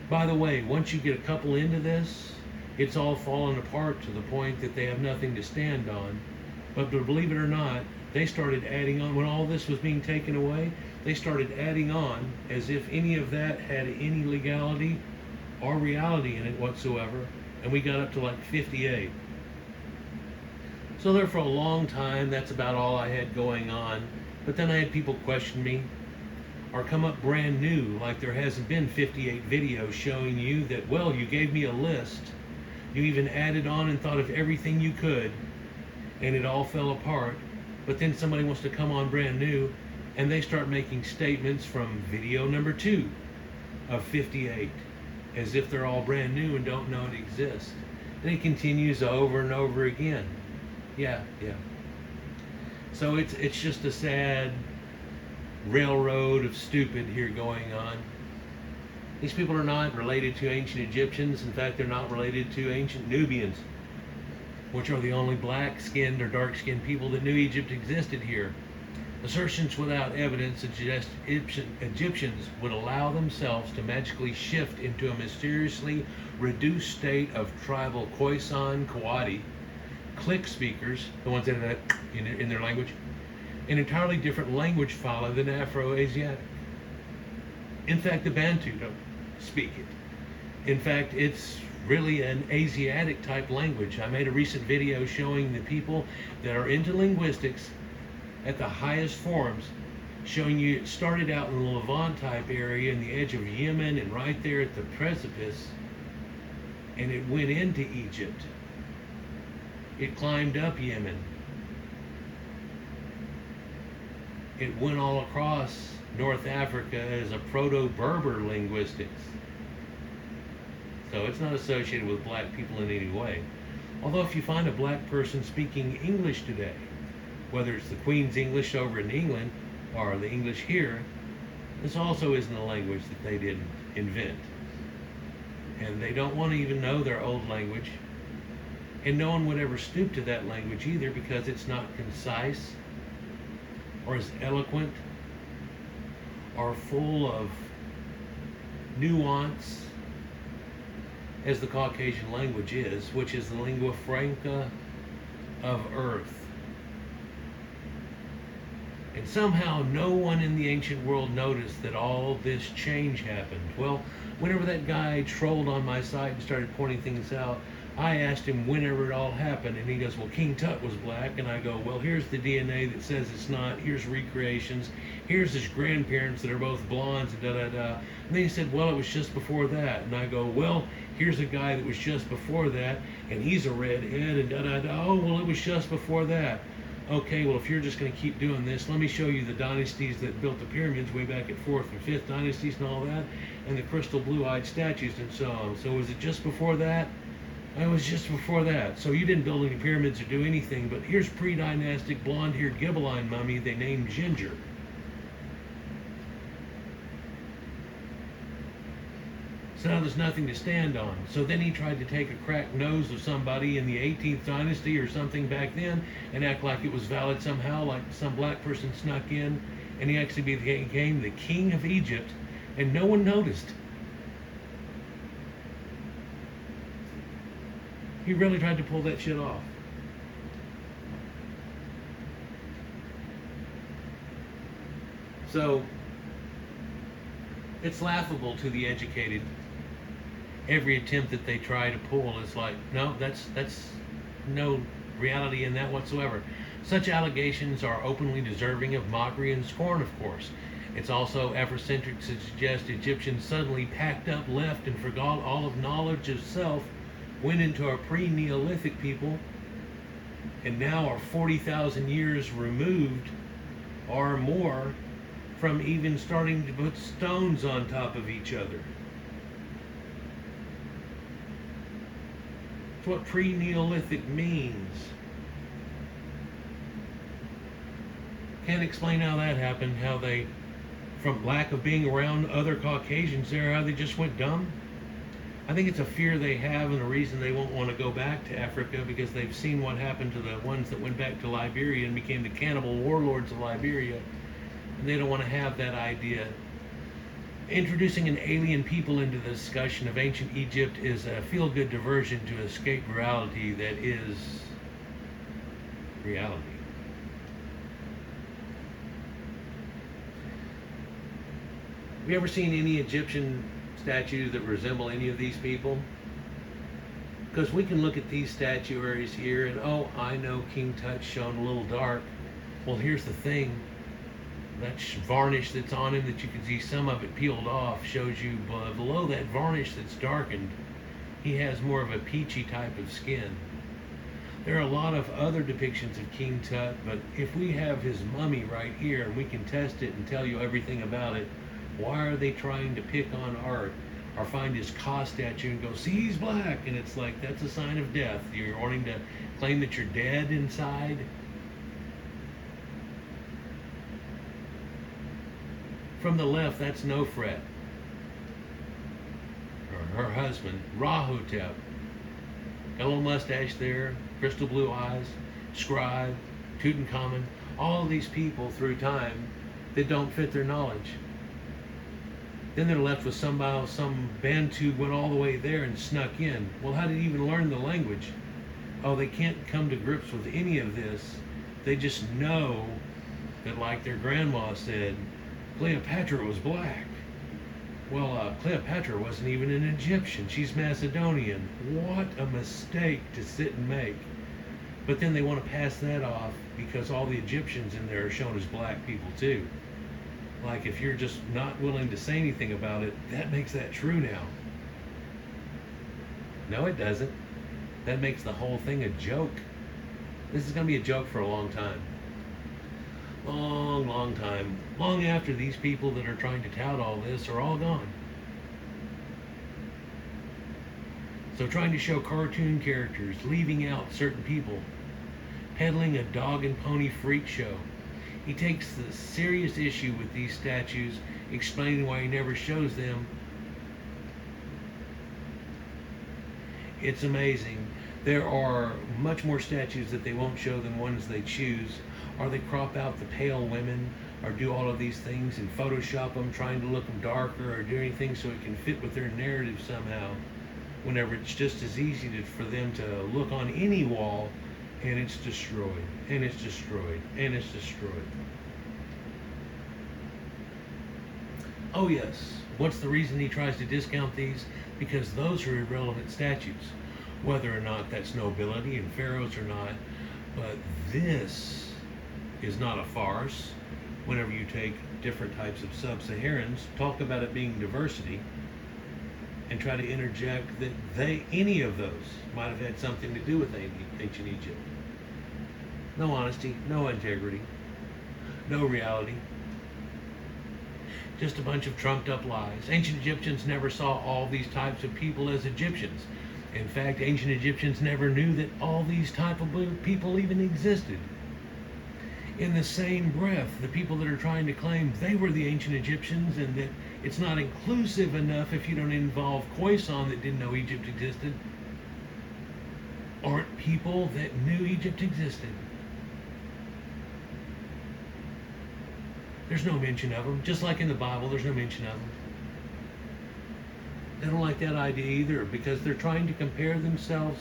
By the way, once you get a couple into this, it's all fallen apart to the point that they have nothing to stand on. But believe it or not, they started adding on, when all this was being taken away, they started adding on as if any of that had any legality or reality in it whatsoever, and we got up to like 58. So there for a long time, that's about all I had going on. But then I had people question me or come up brand new, like there hasn't been 58 videos showing you that, well, you gave me a list, you even added on and thought of everything you could, and it all fell apart. But then somebody wants to come on brand new, and they start making statements from video number 2 of 58, as if they're all brand new and don't know it exists. And it continues over and over again. Yeah. So it's just a sad railroad of stupid here going on. These people are not related to ancient Egyptians. In fact, they're not related to ancient Nubians, which are the only black-skinned or dark-skinned people that knew Egypt existed here. Assertions without evidence suggest Egyptians would allow themselves to magically shift into a mysteriously reduced state of tribal Khoisan Kawati, click speakers, the ones that have in their language, an entirely different language file than Afro-Asiatic. In fact, the Bantu don't speak it. In fact, it's really an Asiatic type language. I made a recent video showing the people that are into linguistics at the highest forms, showing you it started out in the Levant type area in the edge of Yemen and right there at the precipice, and it went into Egypt. It climbed up Yemen. It went all across North Africa as a Proto-Berber linguistics. So it's not associated with black people in any way. Although if you find a black person speaking English today, whether it's the Queen's English over in England or the English here, this also isn't a language that they didn't invent. And they don't want to even know their old language. And no one would ever stoop to that language either, because it's not concise or as eloquent or full of nuance as the Caucasian language is, which is the lingua franca of Earth. And somehow no one in the ancient world noticed that all this change happened. Well, whenever that guy trolled on my site and started pointing things out, I asked him whenever it all happened, and he goes, well, King Tut was black. And I go, well, here's the DNA that says it's not. Here's recreations. Here's his grandparents that are both blondes and da-da-da. And then he said, well, it was just before that. And I go, well, here's a guy that was just before that, and he's a redhead and da-da-da. Oh, well, it was just before that. Okay, well, if you're just going to keep doing this, let me show you the dynasties that built the pyramids way back at 4th and 5th dynasties and all that, and the crystal blue-eyed statues and so on. So was it just before that? It was just before that. So you didn't build any pyramids or do anything, but here's pre-dynastic blonde-haired Gibelline mummy they named Ginger. So now there's nothing to stand on. So then he tried to take a cracked nose of somebody in the 18th dynasty or something back then and act like it was valid somehow, like some black person snuck in, and he actually became the king of Egypt, and no one noticed. He really tried to pull that shit off. So It's laughable to the educated. Every attempt that they try to pull is like, no, that's no reality in that whatsoever. Such allegations are openly deserving of mockery and scorn, of course. It's also afrocentric to suggest Egyptians suddenly packed up, left, and forgot all of knowledge of self, went into a pre-Neolithic people, and now are 40,000 years removed or more from even starting to put stones on top of each other. It's what pre-Neolithic means. Can't explain how that happened, how they, from lack of being around other Caucasians there, how they just went dumb. I think it's a fear they have and a reason they won't want to go back to Africa, because they've seen what happened to the ones that went back to Liberia and became the cannibal warlords of Liberia. And they don't want to have that idea. Introducing an alien people into the discussion of ancient Egypt is a feel-good diversion to escape reality that is reality. Have you ever seen any Egyptian statues that resemble any of these people? Because we can look at these statuaries here and, oh, I know King Tut shone a little dark. Well, here's the thing. That varnish that's on him, that you can see some of it peeled off, shows you below that varnish that's darkened, he has more of a peachy type of skin. There are a lot of other depictions of King Tut, but if we have his mummy right here and we can test it and tell you everything about it, why are they trying to pick on art or find his Ka statue and go, see, he's black? And it's like, that's a sign of death. You're wanting to claim that you're dead inside? From the left, that's Nofret, or her husband, Rahotep. Got a little mustache there, crystal blue eyes, scribe, Tutankhamun, all of these people through time that don't fit their knowledge. Then they're left with some Bantu went all the way there and snuck in. Well, how did he even learn the language? Oh, they can't come to grips with any of this. They just know that, like their grandma said, Cleopatra was black. Well, Cleopatra wasn't even an Egyptian. She's Macedonian. What a mistake to sit and make. But then they want to pass that off because all the Egyptians in there are shown as black people too. Like, if you're just not willing to say anything about it, that makes that true now. No, it doesn't. That makes the whole thing a joke. This is going to be a joke for a long time. Long time. Long after these people that are trying to tout all this are all gone. So trying to show cartoon characters, leaving out certain people, peddling a dog and pony freak show. He takes the serious issue with these statues, explaining why he never shows them. It's amazing. There are much more statues that they won't show than ones they choose. Or they crop out the pale women, or do all of these things and Photoshop them, trying to look them darker, or do anything so it can fit with their narrative somehow. Whenever it's just as easy for them to look on any wall and it's destroyed, and it's destroyed, and it's destroyed. Oh yes, what's the reason he tries to discount these? Because those are irrelevant statues. Whether or not that's nobility and pharaohs or not, but this is not a farce. Whenever you take different types of sub-Saharans, talk about it being diversity, and try to interject that any of those might have had something to do with ancient Egypt. No honesty, no integrity, no reality. Just a bunch of trumped up lies. Ancient Egyptians never saw all these types of people as Egyptians. In fact, ancient Egyptians never knew that all these type of people even existed. In the same breath, the people that are trying to claim they were the ancient Egyptians and that it's not inclusive enough if you don't involve Khoisan that didn't know Egypt existed, aren't people that knew Egypt existed. There's no mention of them. Just like in the Bible, there's no mention of them. They don't like that idea either, because they're trying to compare themselves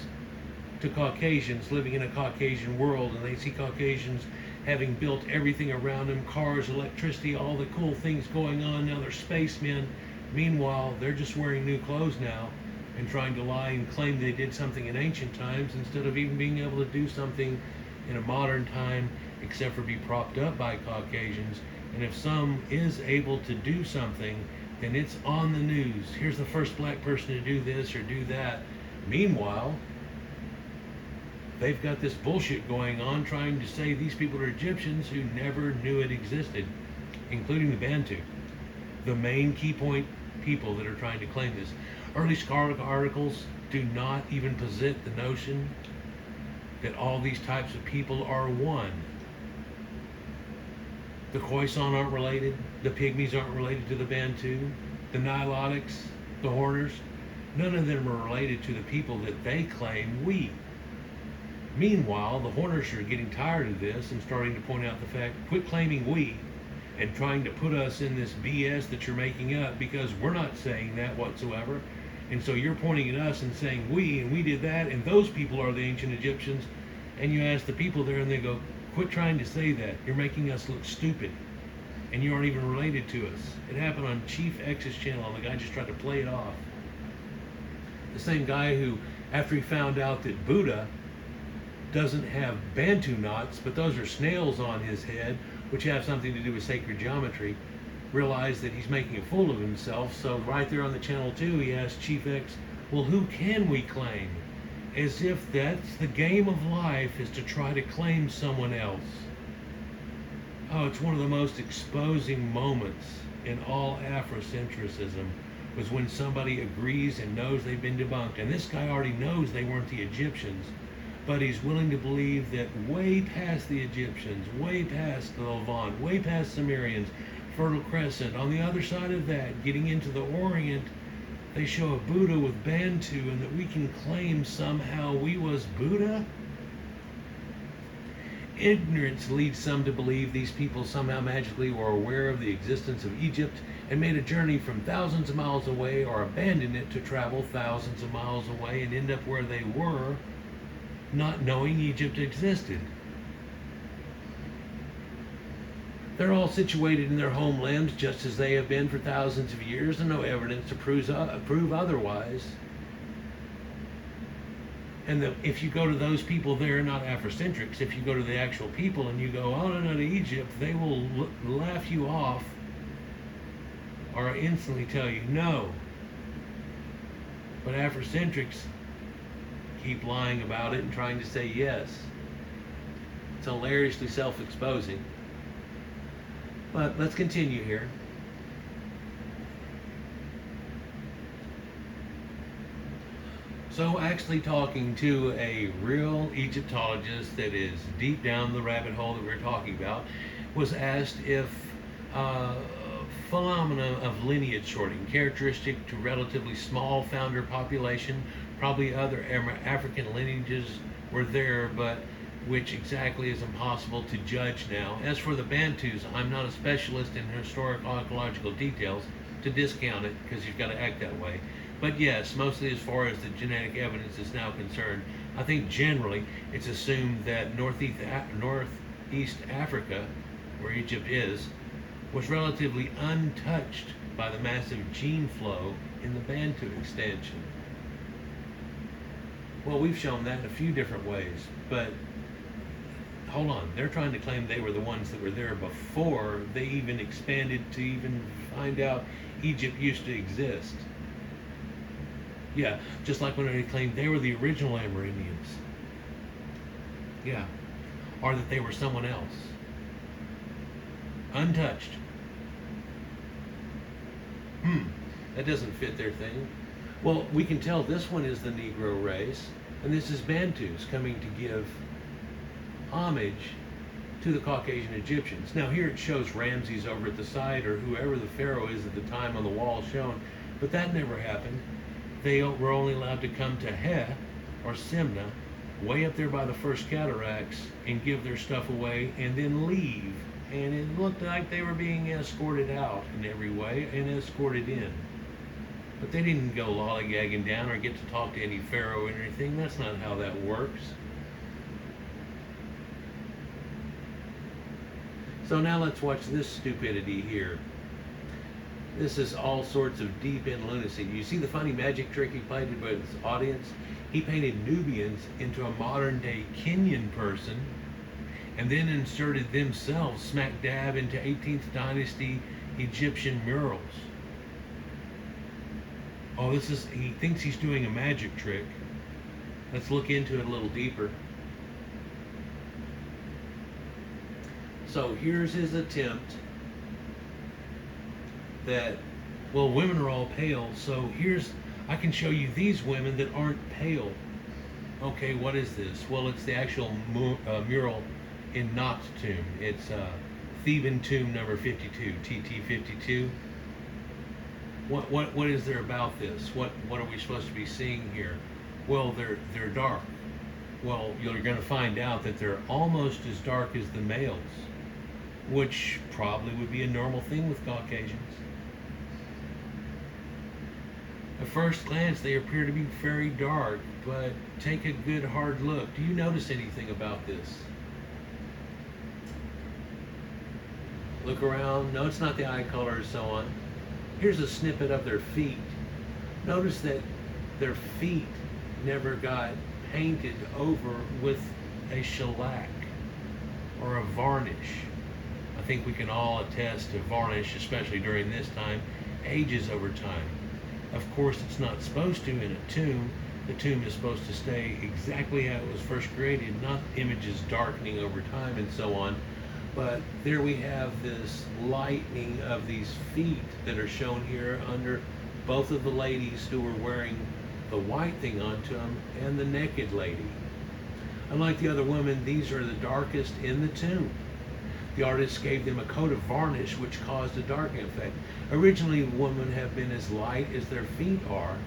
to Caucasians living in a Caucasian world, and they see Caucasians having built everything around them, cars, electricity, all the cool things going on. Now they're spacemen, Meanwhile, they're just wearing new clothes now and trying to lie and claim they did something in ancient times instead of even being able to do something in a modern time except for be propped up by Caucasians. And if some is able to do something, then it's on the news. Here's the first black person to do this or do that. Meanwhile, they've got this bullshit going on trying to say these people are Egyptians who never knew it existed, including the Bantu, the main key point people that are trying to claim this. Early scholarly articles do not even posit the notion that all these types of people are one. The Khoisan aren't related, the Pygmies aren't related to the Bantu, the Nilotics, the Horners, none of them are related to the people that they claim we. Meanwhile, the Horners are getting tired of this and starting to point out the fact, quit claiming we and trying to put us in this BS that you're making up because we're not saying that whatsoever. And so you're pointing at us and saying we, and we did that, and those people are the ancient Egyptians. And you ask the people there and they go, quit trying to say that. You're making us look stupid. And you aren't even related to us. It happened on Chief X's channel and the guy just tried to play it off. The same guy who, after he found out that Buddha doesn't have Bantu knots, but those are snails on his head, which have something to do with sacred geometry, realized that he's making a fool of himself. So right there on the channel too, he asked Chief X, well, who can we claim? As if that's the game of life, is to try to claim someone else. Oh, it's one of the most exposing moments in all Afrocentrism was when somebody agrees and knows they've been debunked. And this guy already knows they weren't the Egyptians, but he's willing to believe that way past the Egyptians, way past the Levant, way past Sumerians, Fertile Crescent, on the other side of that, getting into the Orient, they show a Buddha with Bantu, and that we can claim somehow we was Buddha? Ignorance leads some to believe these people somehow magically were aware of the existence of Egypt and made a journey from thousands of miles away, or abandoned it to travel thousands of miles away and end up where they were, not knowing Egypt existed. They're all situated in their homelands just as they have been for thousands of years, and no evidence to prove otherwise. And if you go to those people, they're not Afrocentrics. If you go to the actual people and you go, oh, no, to Egypt, they will laugh you off or instantly tell you no. But Afrocentrics keep lying about it and trying to say yes. It's hilariously self-exposing. But let's continue here. So actually talking to a real Egyptologist that is deep down the rabbit hole that we're talking about, was asked if phenomena of lineage sorting, characteristic to relatively small founder population, probably other African lineages were there, but which exactly is impossible to judge now. As for the Bantus, I'm not a specialist in historical archaeological details to discount it, because you've got to act that way. But yes, mostly as far as the genetic evidence is now concerned, I think generally it's assumed that Northeast Africa, where Egypt is, was relatively untouched by the massive gene flow in the Bantu extension. Well, we've shown that in a few different ways, but hold on, they're trying to claim they were the ones that were there before they even expanded to even find out Egypt used to exist. Yeah, just like when they claimed they were the original Amerindians. Yeah, or that they were someone else. Untouched. That doesn't fit their thing. Well, we can tell this one is the Negro race, and this is Bantus coming to give homage to the Caucasian Egyptians. Now here it shows Ramses over at the side, or whoever the pharaoh is at the time on the wall shown, but that never happened. They were only allowed to come to He, or Simna, way up there by the first cataracts, and give their stuff away and then leave. And it looked like they were being escorted out in every way and escorted in. But they didn't go lollygagging down or get to talk to any pharaoh or anything. That's not how that works. So now let's watch this stupidity here. This is all sorts of deep end lunacy. You see the funny magic trick he played with his audience? He painted Nubians into a modern day Kenyan person and then inserted themselves smack dab into 18th dynasty Egyptian murals. Oh, he thinks he's doing a magic trick. Let's look into it a little deeper. So here's his attempt that, well, women are all pale, so I can show you these women that aren't pale. Okay, what is this? Well, it's the actual mural in Knox tomb. It's Theban tomb number 52, TT 52. What is there about this? What are we supposed to be seeing here? Well, they're dark. Well, you're going to find out that they're almost as dark as the males, which probably would be a normal thing with Caucasians. At first glance, they appear to be very dark, but take a good hard look. Do you notice anything about this? Look around. No, it's not the eye color and so on. Here's a snippet of their feet. Notice that their feet never got painted over with a shellac or a varnish. I think we can all attest to varnish, especially during this time, ages over time. Of course, it's not supposed to in a tomb. The tomb is supposed to stay exactly how it was first created, not images darkening over time and so on. But there we have this lightening of these feet that are shown here under both of the ladies who were wearing the white thing onto them and the naked lady. Unlike the other women, these are the darkest in the tomb. The artist gave them a coat of varnish which caused a darkening effect. Originally, women have been as light as their feet are,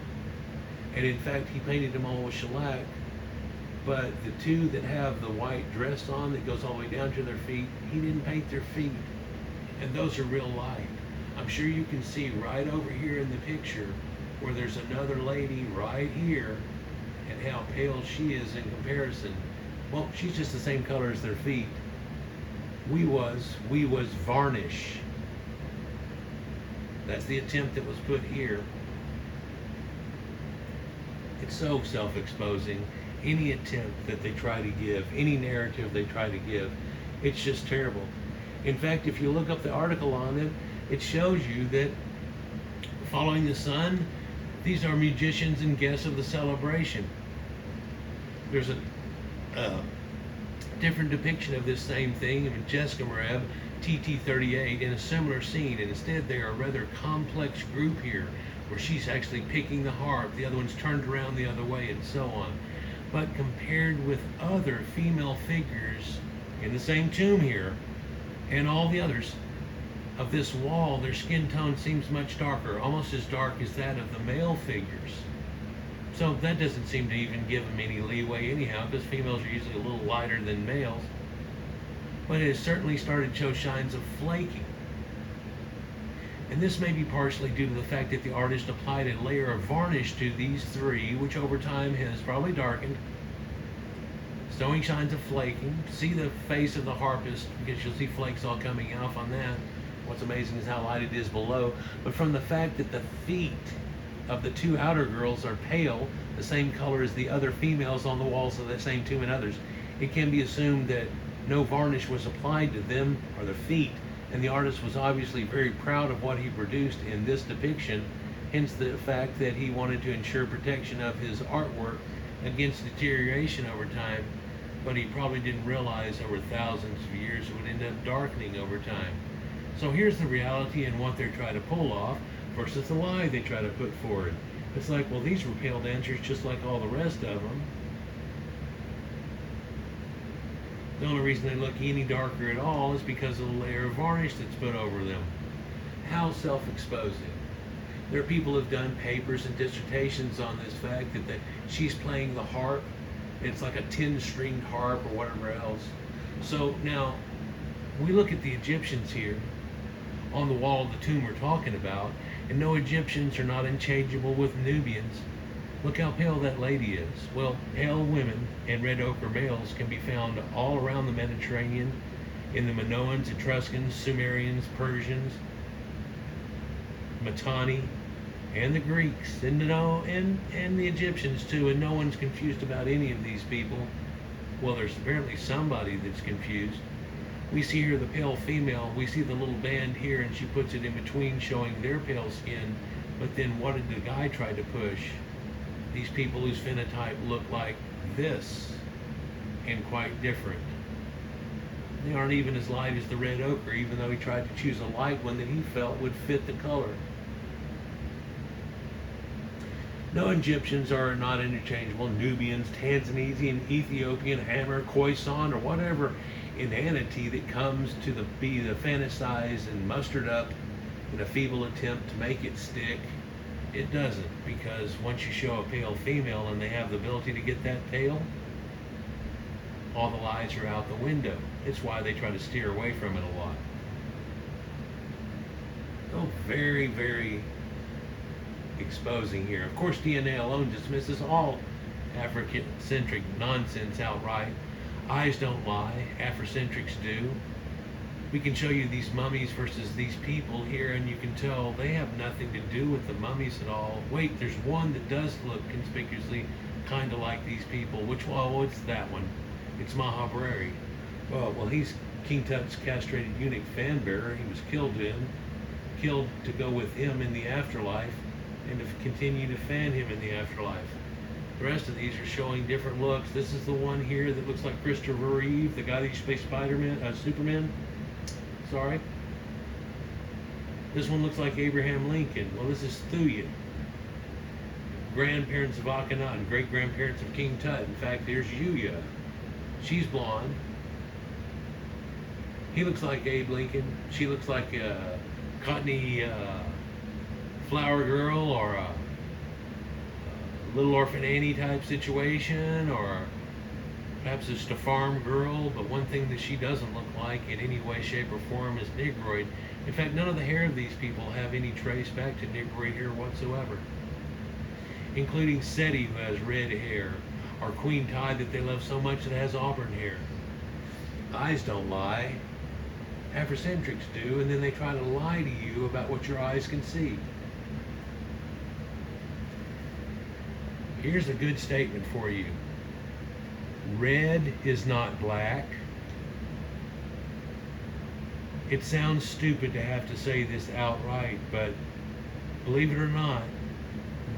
and in fact, he painted them all with shellac. But the two that have the white dress on that goes all the way down to their feet, he didn't paint their feet, and those are real light. I'm sure you can see right over here in the picture where there's another lady right here, and how pale she is in comparison. Well, she's just the same color as their feet. We was varnish. That's the attempt that was put here. It's so self-exposing. Any attempt that they try to give, any narrative they try to give, it's just terrible. In fact, if you look up the article on it, it shows you that following the sun, these are musicians and guests of the celebration. There's a different depiction of this same thing in Jessica Mareb, TT38, in a similar scene, and instead they are a rather complex group here, where she's actually picking the harp, the other one's turned around the other way, and so on. But compared with other female figures in the same tomb here, and all the others of this wall, their skin tone seems much darker, almost as dark as that of the male figures. So that doesn't seem to even give them any leeway anyhow, because females are usually a little lighter than males. But it has certainly started to show signs of flaking. And this may be partially due to the fact that the artist applied a layer of varnish to these three, which over time has probably darkened, showing signs of flaking. See the face of the harpist, because you'll see flakes all coming off on that. What's amazing is how light it is below. But from the fact that the feet of the two outer girls are pale, the same color as the other females on the walls of the same tomb and others, it can be assumed that no varnish was applied to them or their feet, and the artist was obviously very proud of what he produced in this depiction, hence the fact that he wanted to ensure protection of his artwork against deterioration over time, but he probably didn't realize over thousands of years it would end up darkening over time. So here's the reality and what they're trying to pull off versus the lie they try to put forward. It's like, well, these were pale dancers just like all the rest of them. The only reason they look any darker at all is because of the layer of varnish that's put over them. How self-exposing. There are people who have done papers and dissertations on this fact that she's playing the harp. It's like a 10-stringed harp or whatever else. So now, we look at the Egyptians here on the wall of the tomb we're talking about, and no Egyptians are not unchangeable with Nubians. Look how pale that lady is. Well, pale women and red ochre males can be found all around the Mediterranean, in the Minoans, Etruscans, Sumerians, Persians. Mitanni, and the Greeks, and the Egyptians too, and no one's confused about any of these people. Well, there's apparently somebody that's confused. We see here the pale female, we see the little band here, and she puts it in between showing their pale skin, but then what did the guy try to push? These people whose phenotype look like this, and quite different. They aren't even as light as the red ochre, even though he tried to choose a light one that he felt would fit the color. No, Egyptians are not interchangeable. Nubians, Tanzanian, Ethiopian, Hammer, Khoisan, or whatever inanity that comes to be the fantasized and mustered up in a feeble attempt to make it stick, it doesn't, because once you show a pale female and they have the ability to get that tail, all the lies are out the window. It's why they try to steer away from it a lot. Oh, very, very exposing here. Of course, DNA alone dismisses all Afrocentric nonsense outright. Eyes don't lie, Afrocentrics do. We can show you these mummies versus these people here, and you can tell they have nothing to do with the mummies at all. Wait, there's one that does look conspicuously kind of like these people. Which one? Oh, it's that one. It's Mahabrari. Well, he's King Tut's castrated eunuch fanbearer. He was killed to go with him in the afterlife, and to continue to fan him in the afterlife. The rest of these are showing different looks. This is the one here that looks like Christopher Reeve, the guy that used to play Superman. Sorry. This one looks like Abraham Lincoln. Well, this is Thuya, grandparents of Akhenaten, great-grandparents of King Tut. In fact, there's Yuya. She's blonde. He looks like Abe Lincoln. She looks like a cottony flower girl, or a Little Orphan Annie type situation, or perhaps just a farm girl. But one thing that she doesn't look like in any way, shape, or form is Negroid. In fact, none of the hair of these people have any trace back to Negroid hair whatsoever, including Seti, who has red hair, or Queen Tide that they love so much that has auburn hair. Eyes don't lie. Afrocentrics do, and then they try to lie to you about what your eyes can see. Here's a good statement for you. Red is not black. It sounds stupid to have to say this outright, but believe it or not,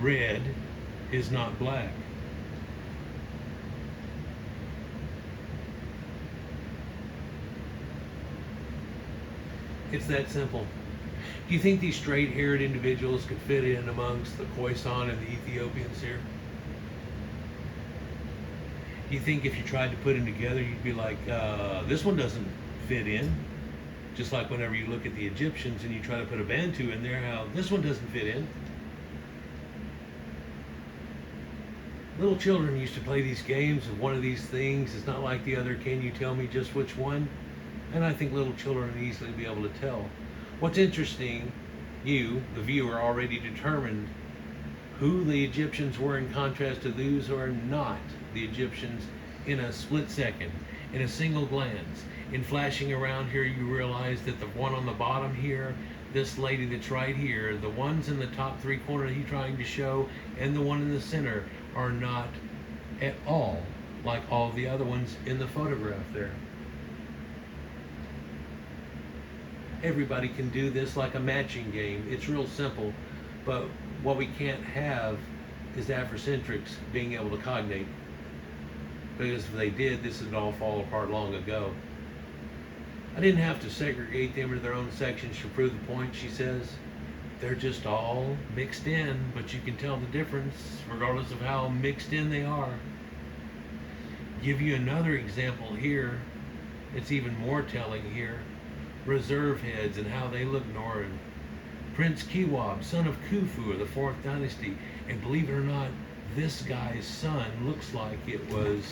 red is not black. It's that simple. Do you think these straight-haired individuals could fit in amongst the Khoisan and the Ethiopians here? Do you think if you tried to put them together, you'd be like, this one doesn't fit in? Just like whenever you look at the Egyptians and you try to put a Bantu in there, how this one doesn't fit in. Little children used to play these games of one of these things is not like the other. Can you tell me just which one? And I think little children would easily be able to tell. What's interesting, you, the viewer, already determined who the Egyptians were in contrast to those who are not the Egyptians in a split second, in a single glance. In flashing around here, you realize that the one on the bottom here, this lady that's right here, the ones in the top three corners he's trying to show, and the one in the center are not at all like all the other ones in the photograph there. Everybody can do this like a matching game. It's real simple, but what we can't have is Afrocentrics being able to cognate. Because if they did, this would all fall apart long ago. I didn't have to segregate them into their own sections to prove the point, she says. They're just all mixed in, but you can tell the difference regardless of how mixed in they are. Give you another example here. It's even more telling here. Reserve heads and how they look Nordic. Prince Kiwab, son of Khufu of the 4th dynasty, and believe it or not, this guy's son looks like it was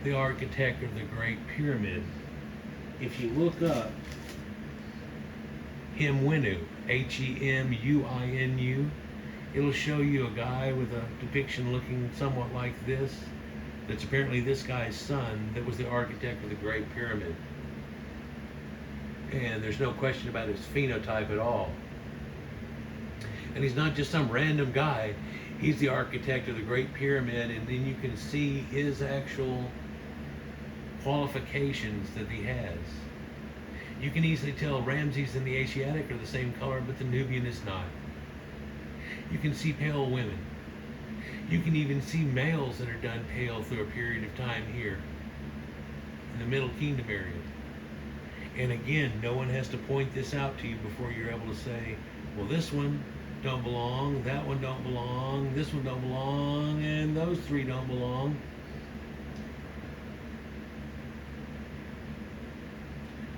the architect of the Great Pyramid. If you look up Hemwinu, Hemuinu, it'll show you a guy with a depiction looking somewhat like this. That's apparently this guy's son that was the architect of the Great Pyramid. And there's no question about his phenotype at all. And he's not just some random guy. He's the architect of the Great Pyramid, and then you can see his actual qualifications that he has. You can easily tell Ramses and the Asiatic are the same color, but the Nubian is not. You can see pale women. You can even see males that are done pale through a period of time here in the Middle Kingdom area. And again, no one has to point this out to you before you're able to say, well, this one don't belong, that one don't belong, this one don't belong, and those three don't belong.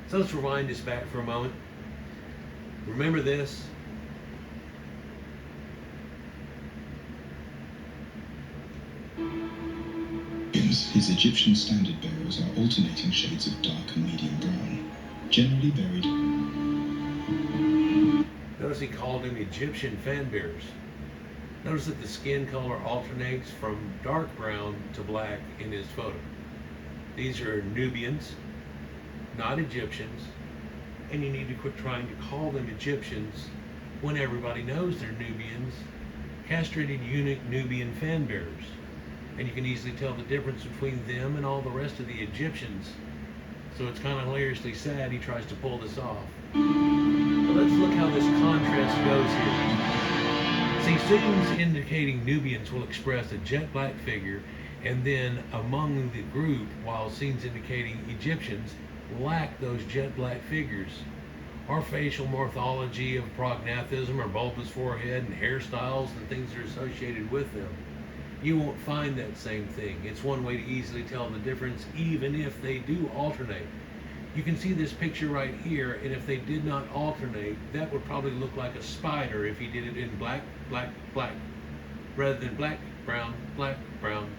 So let's rewind this back for a moment. Remember this. His Egyptian standard bearers are alternating shades of dark and medium brown, generally buried. Notice he called them Egyptian fanbearers. Notice that the skin color alternates from dark brown to black in his photo. These are Nubians, not Egyptians, and you need to quit trying to call them Egyptians when everybody knows they're Nubians. Castrated Eunuch Nubian fanbearers. And you can easily tell the difference between them and all the rest of the Egyptians. So it's kind of hilariously sad he tries to pull this off. But let's look how this contrast goes here. See, scenes indicating Nubians will express a jet black figure, and then among the group, while scenes indicating Egyptians lack those jet black figures. Our facial morphology of prognathism or bulbous forehead and hairstyles and things that are associated with them. You won't find that same thing. It's one way to easily tell the difference, even if they do alternate. You can see this picture right here, and if they did not alternate, that would probably look like a spider if he did it in black, black, black, rather than black, brown, black, brown.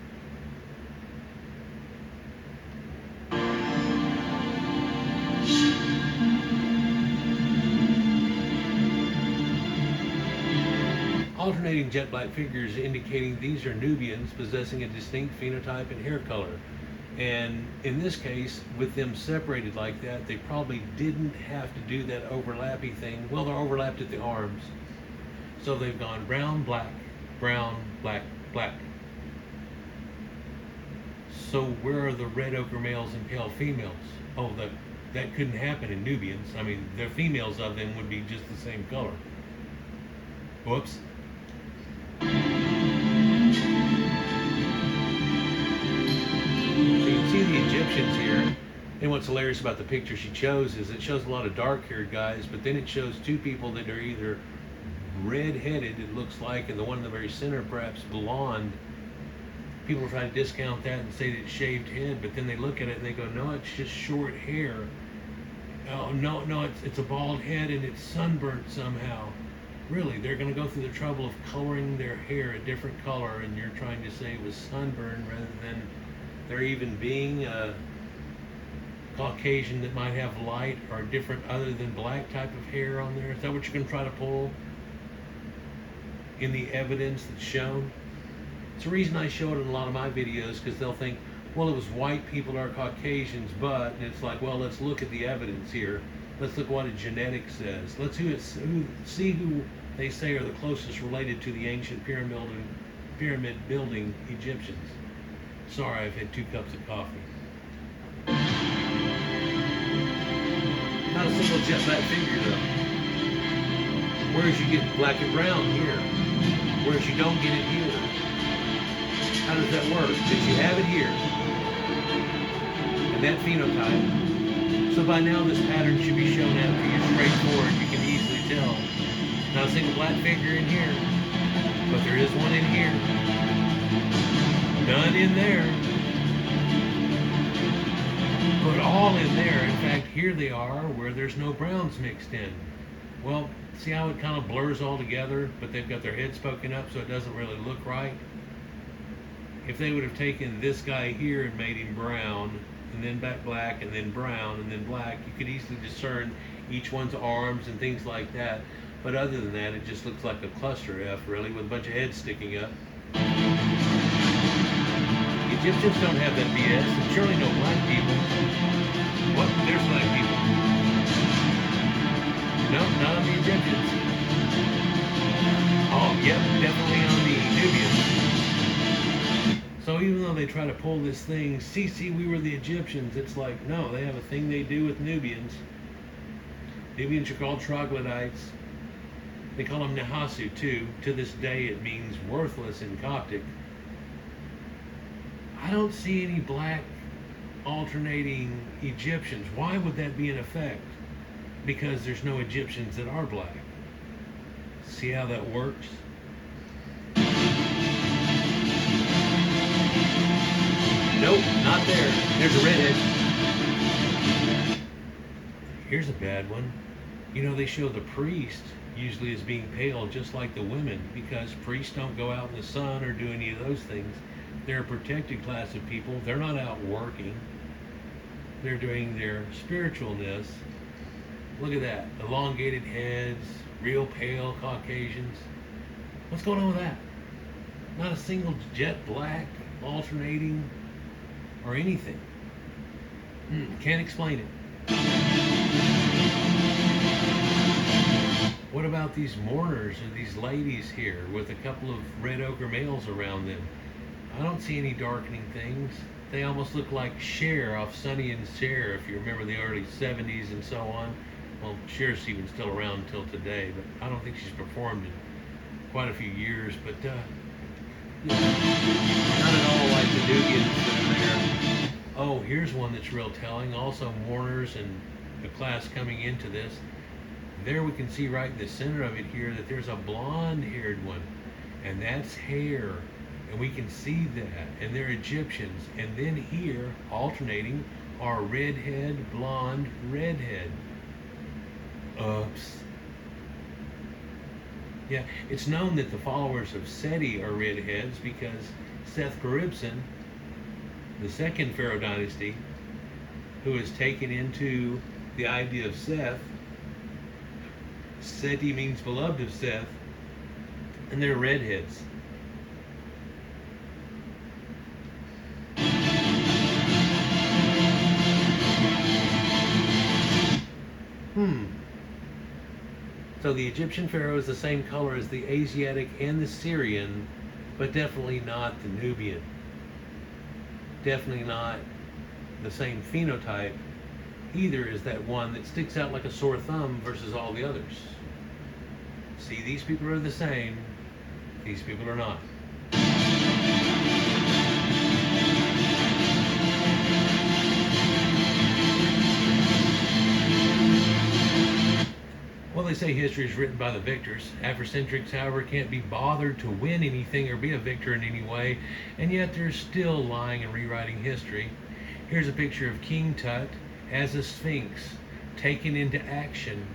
Alternating jet black figures indicating these are Nubians possessing a distinct phenotype and hair color. And in this case, with them separated like that, they probably didn't have to do that overlapping thing. Well, they're overlapped at the arms. So they've gone brown, black, black. So where are the red ochre males and pale females? Oh, that couldn't happen in Nubians. I mean, the females of them would be just the same color. Whoops. So you can see the Egyptians here, and what's hilarious about the picture she chose is it shows a lot of dark-haired guys, but then it shows two people that are either red-headed, it looks like, and the one in the very center perhaps blonde. People try to discount that and say that it's shaved head, but then they look at it and they go, no, it's just short hair. Oh, no, it's a bald head and it's sunburnt somehow. Really, they're going to go through the trouble of coloring their hair a different color, and you're trying to say it was sunburn rather than there even being a Caucasian that might have light or different other than black type of hair on there. Is that what you're going to try to pull in the evidence that's shown? It's the reason I show it in a lot of my videos, because they'll think, well, it was white people or Caucasians, but, and it's like, well, let's look at the evidence here. Let's look what a genetic says. Let's see who they say are the closest related to the ancient pyramid building Egyptians. Sorry, I've had 2 cups of coffee. Not a single jet black figure though. Whereas you get black and brown here, whereas you don't get it here. How does that work? Because you have it here, and that phenotype. So by now this pattern should be shown out to you straightforward. You can easily tell. Not a single black figure in here, but there is one in here. None in there, but all in there. In fact, here they are where there's no browns mixed in. Well, see how it kind of blurs all together, but they've got their heads poking up so it doesn't really look right? If they would have taken this guy here and made him brown, and then back black, and then brown, and then black, you could easily discern each one's arms and things like that. But other than that, it just looks like a cluster F, really, with a bunch of heads sticking up. Egyptians don't have that BS, and surely no black people. What? There's black people. No, not on the Egyptians. Oh, yep, definitely on the Nubians. So even though they try to pull this thing, see, we were the Egyptians, it's like, no, they have a thing they do with Nubians. Nubians are called troglodytes. They call them Nehasu too. To this day it means worthless in Coptic. I don't see any black alternating Egyptians. Why would that be in effect? Because there's no Egyptians that are black. See how that works? Nope, not there. There's a redhead. Here's a bad one. You know, they show the priest usually as being pale just like the women because priests don't go out in the sun or do any of those things. They're a protected class of people. They're not out working. They're doing their spiritualness. Look at that. Elongated heads, real pale Caucasians. What's going on with that? Not a single jet black alternating or anything. Can't explain it. What about these mourners or these ladies here with a couple of red ochre males around them? I don't see any darkening things. They almost look like Cher off Sonny and Cher, if you remember the early 70s and so on. Well, Cher's even still around until today, but I don't think she's performed in quite a few years. But not at all like the Nubians that are there. Oh, here's one that's real telling. Also mourners and the class coming into this. There we can see right in the center of it here that there's a blonde-haired one, and that's hair, and we can see that, and they're Egyptians. And then here, alternating, are redhead, blonde, redhead. Oops. Yeah, it's known that the followers of Seti are redheads because Seth Peribsen, the second pharaoh dynasty, who is taken into the idea of Seth, Seti means beloved of Seth, and they're redheads. So the Egyptian pharaoh is the same color as the Asiatic and the Syrian, but definitely not the Nubian. Definitely not the same phenotype either as that one that sticks out like a sore thumb versus all the others. See, these people are the same, these people are not. Well, they say history is written by the victors. Afrocentrics, however, can't be bothered to win anything or be a victor in any way, and yet they're still lying and rewriting history. Here's a picture of King Tut as a sphinx, taken into action,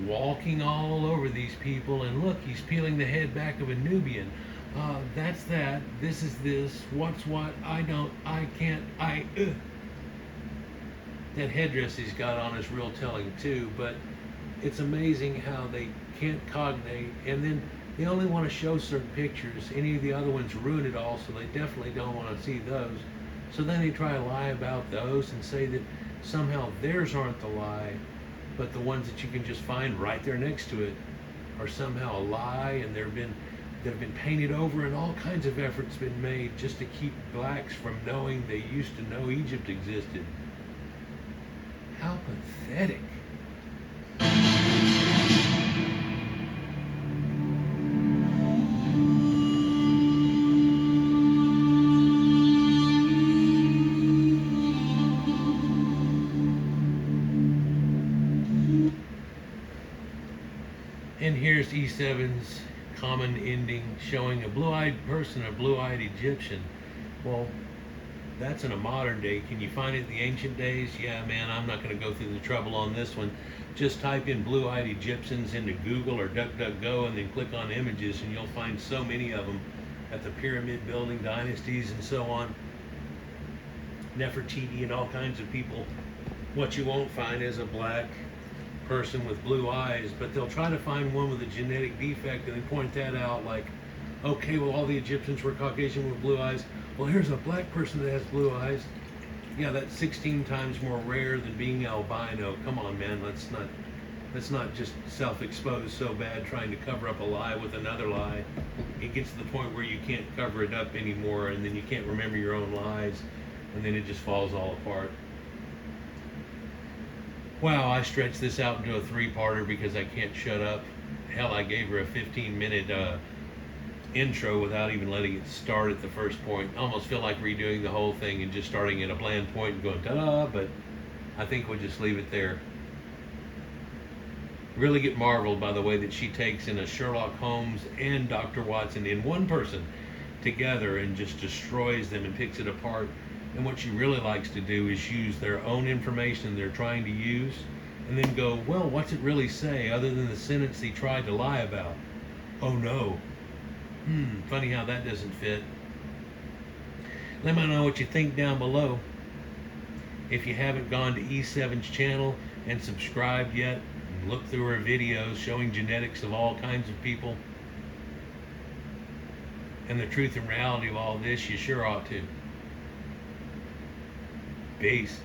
walking all over these people, and look, he's peeling the head back of a Nubian. That's that, this is this, what's what, I don't, I can't, That headdress he's got on is real telling too, but it's amazing how they can't cognate, and then they only want to show certain pictures. Any of the other ones ruin it all, so they definitely don't want to see those. So then they try to lie about those and say that somehow theirs aren't the lie, but the ones that you can just find right there next to it are somehow a lie, and they've been painted over, and all kinds of efforts been made just to keep blacks from knowing they used to know Egypt existed. How pathetic. And here's E7's common ending showing a blue-eyed person, a blue-eyed Egyptian. Well, that's in a modern day. Can you find it in the ancient days? Yeah, man, I'm not going to go through the trouble on this one. Just type in blue-eyed Egyptians into Google or DuckDuckGo and then click on images, and you'll find so many of them at the pyramid building dynasties and so on. Nefertiti and all kinds of people. What you won't find is a black person with blue eyes, but they'll try to find one with a genetic defect and then point that out like, okay, well, all the Egyptians were Caucasian with blue eyes. Well, here's a black person that has blue eyes. Yeah, that's 16 times more rare than being albino. Come on, man, let's not Let's not just self-expose so bad trying to cover up a lie with another lie. It gets to the point where you can't cover it up anymore, and then you can't remember your own lies, and then it just falls all apart. Wow, I stretched this out into a 3-parter because I can't shut up. Hell, I gave her a 15-minute intro without even letting it start at the first point. I almost feel like redoing the whole thing and just starting at a bland point and going ta-da, but I think we'll just leave it there. Really get marveled by the way that she takes in a Sherlock Holmes and Dr. Watson in one person together and just destroys them and picks it apart. And what she really likes to do is use their own information they're trying to use and then go, well, what's it really say other than the sentence he tried to lie about? Oh no. Funny how that doesn't fit. Let me know what you think down below. If you haven't gone to E7's channel and subscribed yet, look through her videos showing genetics of all kinds of people and the truth and reality of all this, you sure ought to. Peace.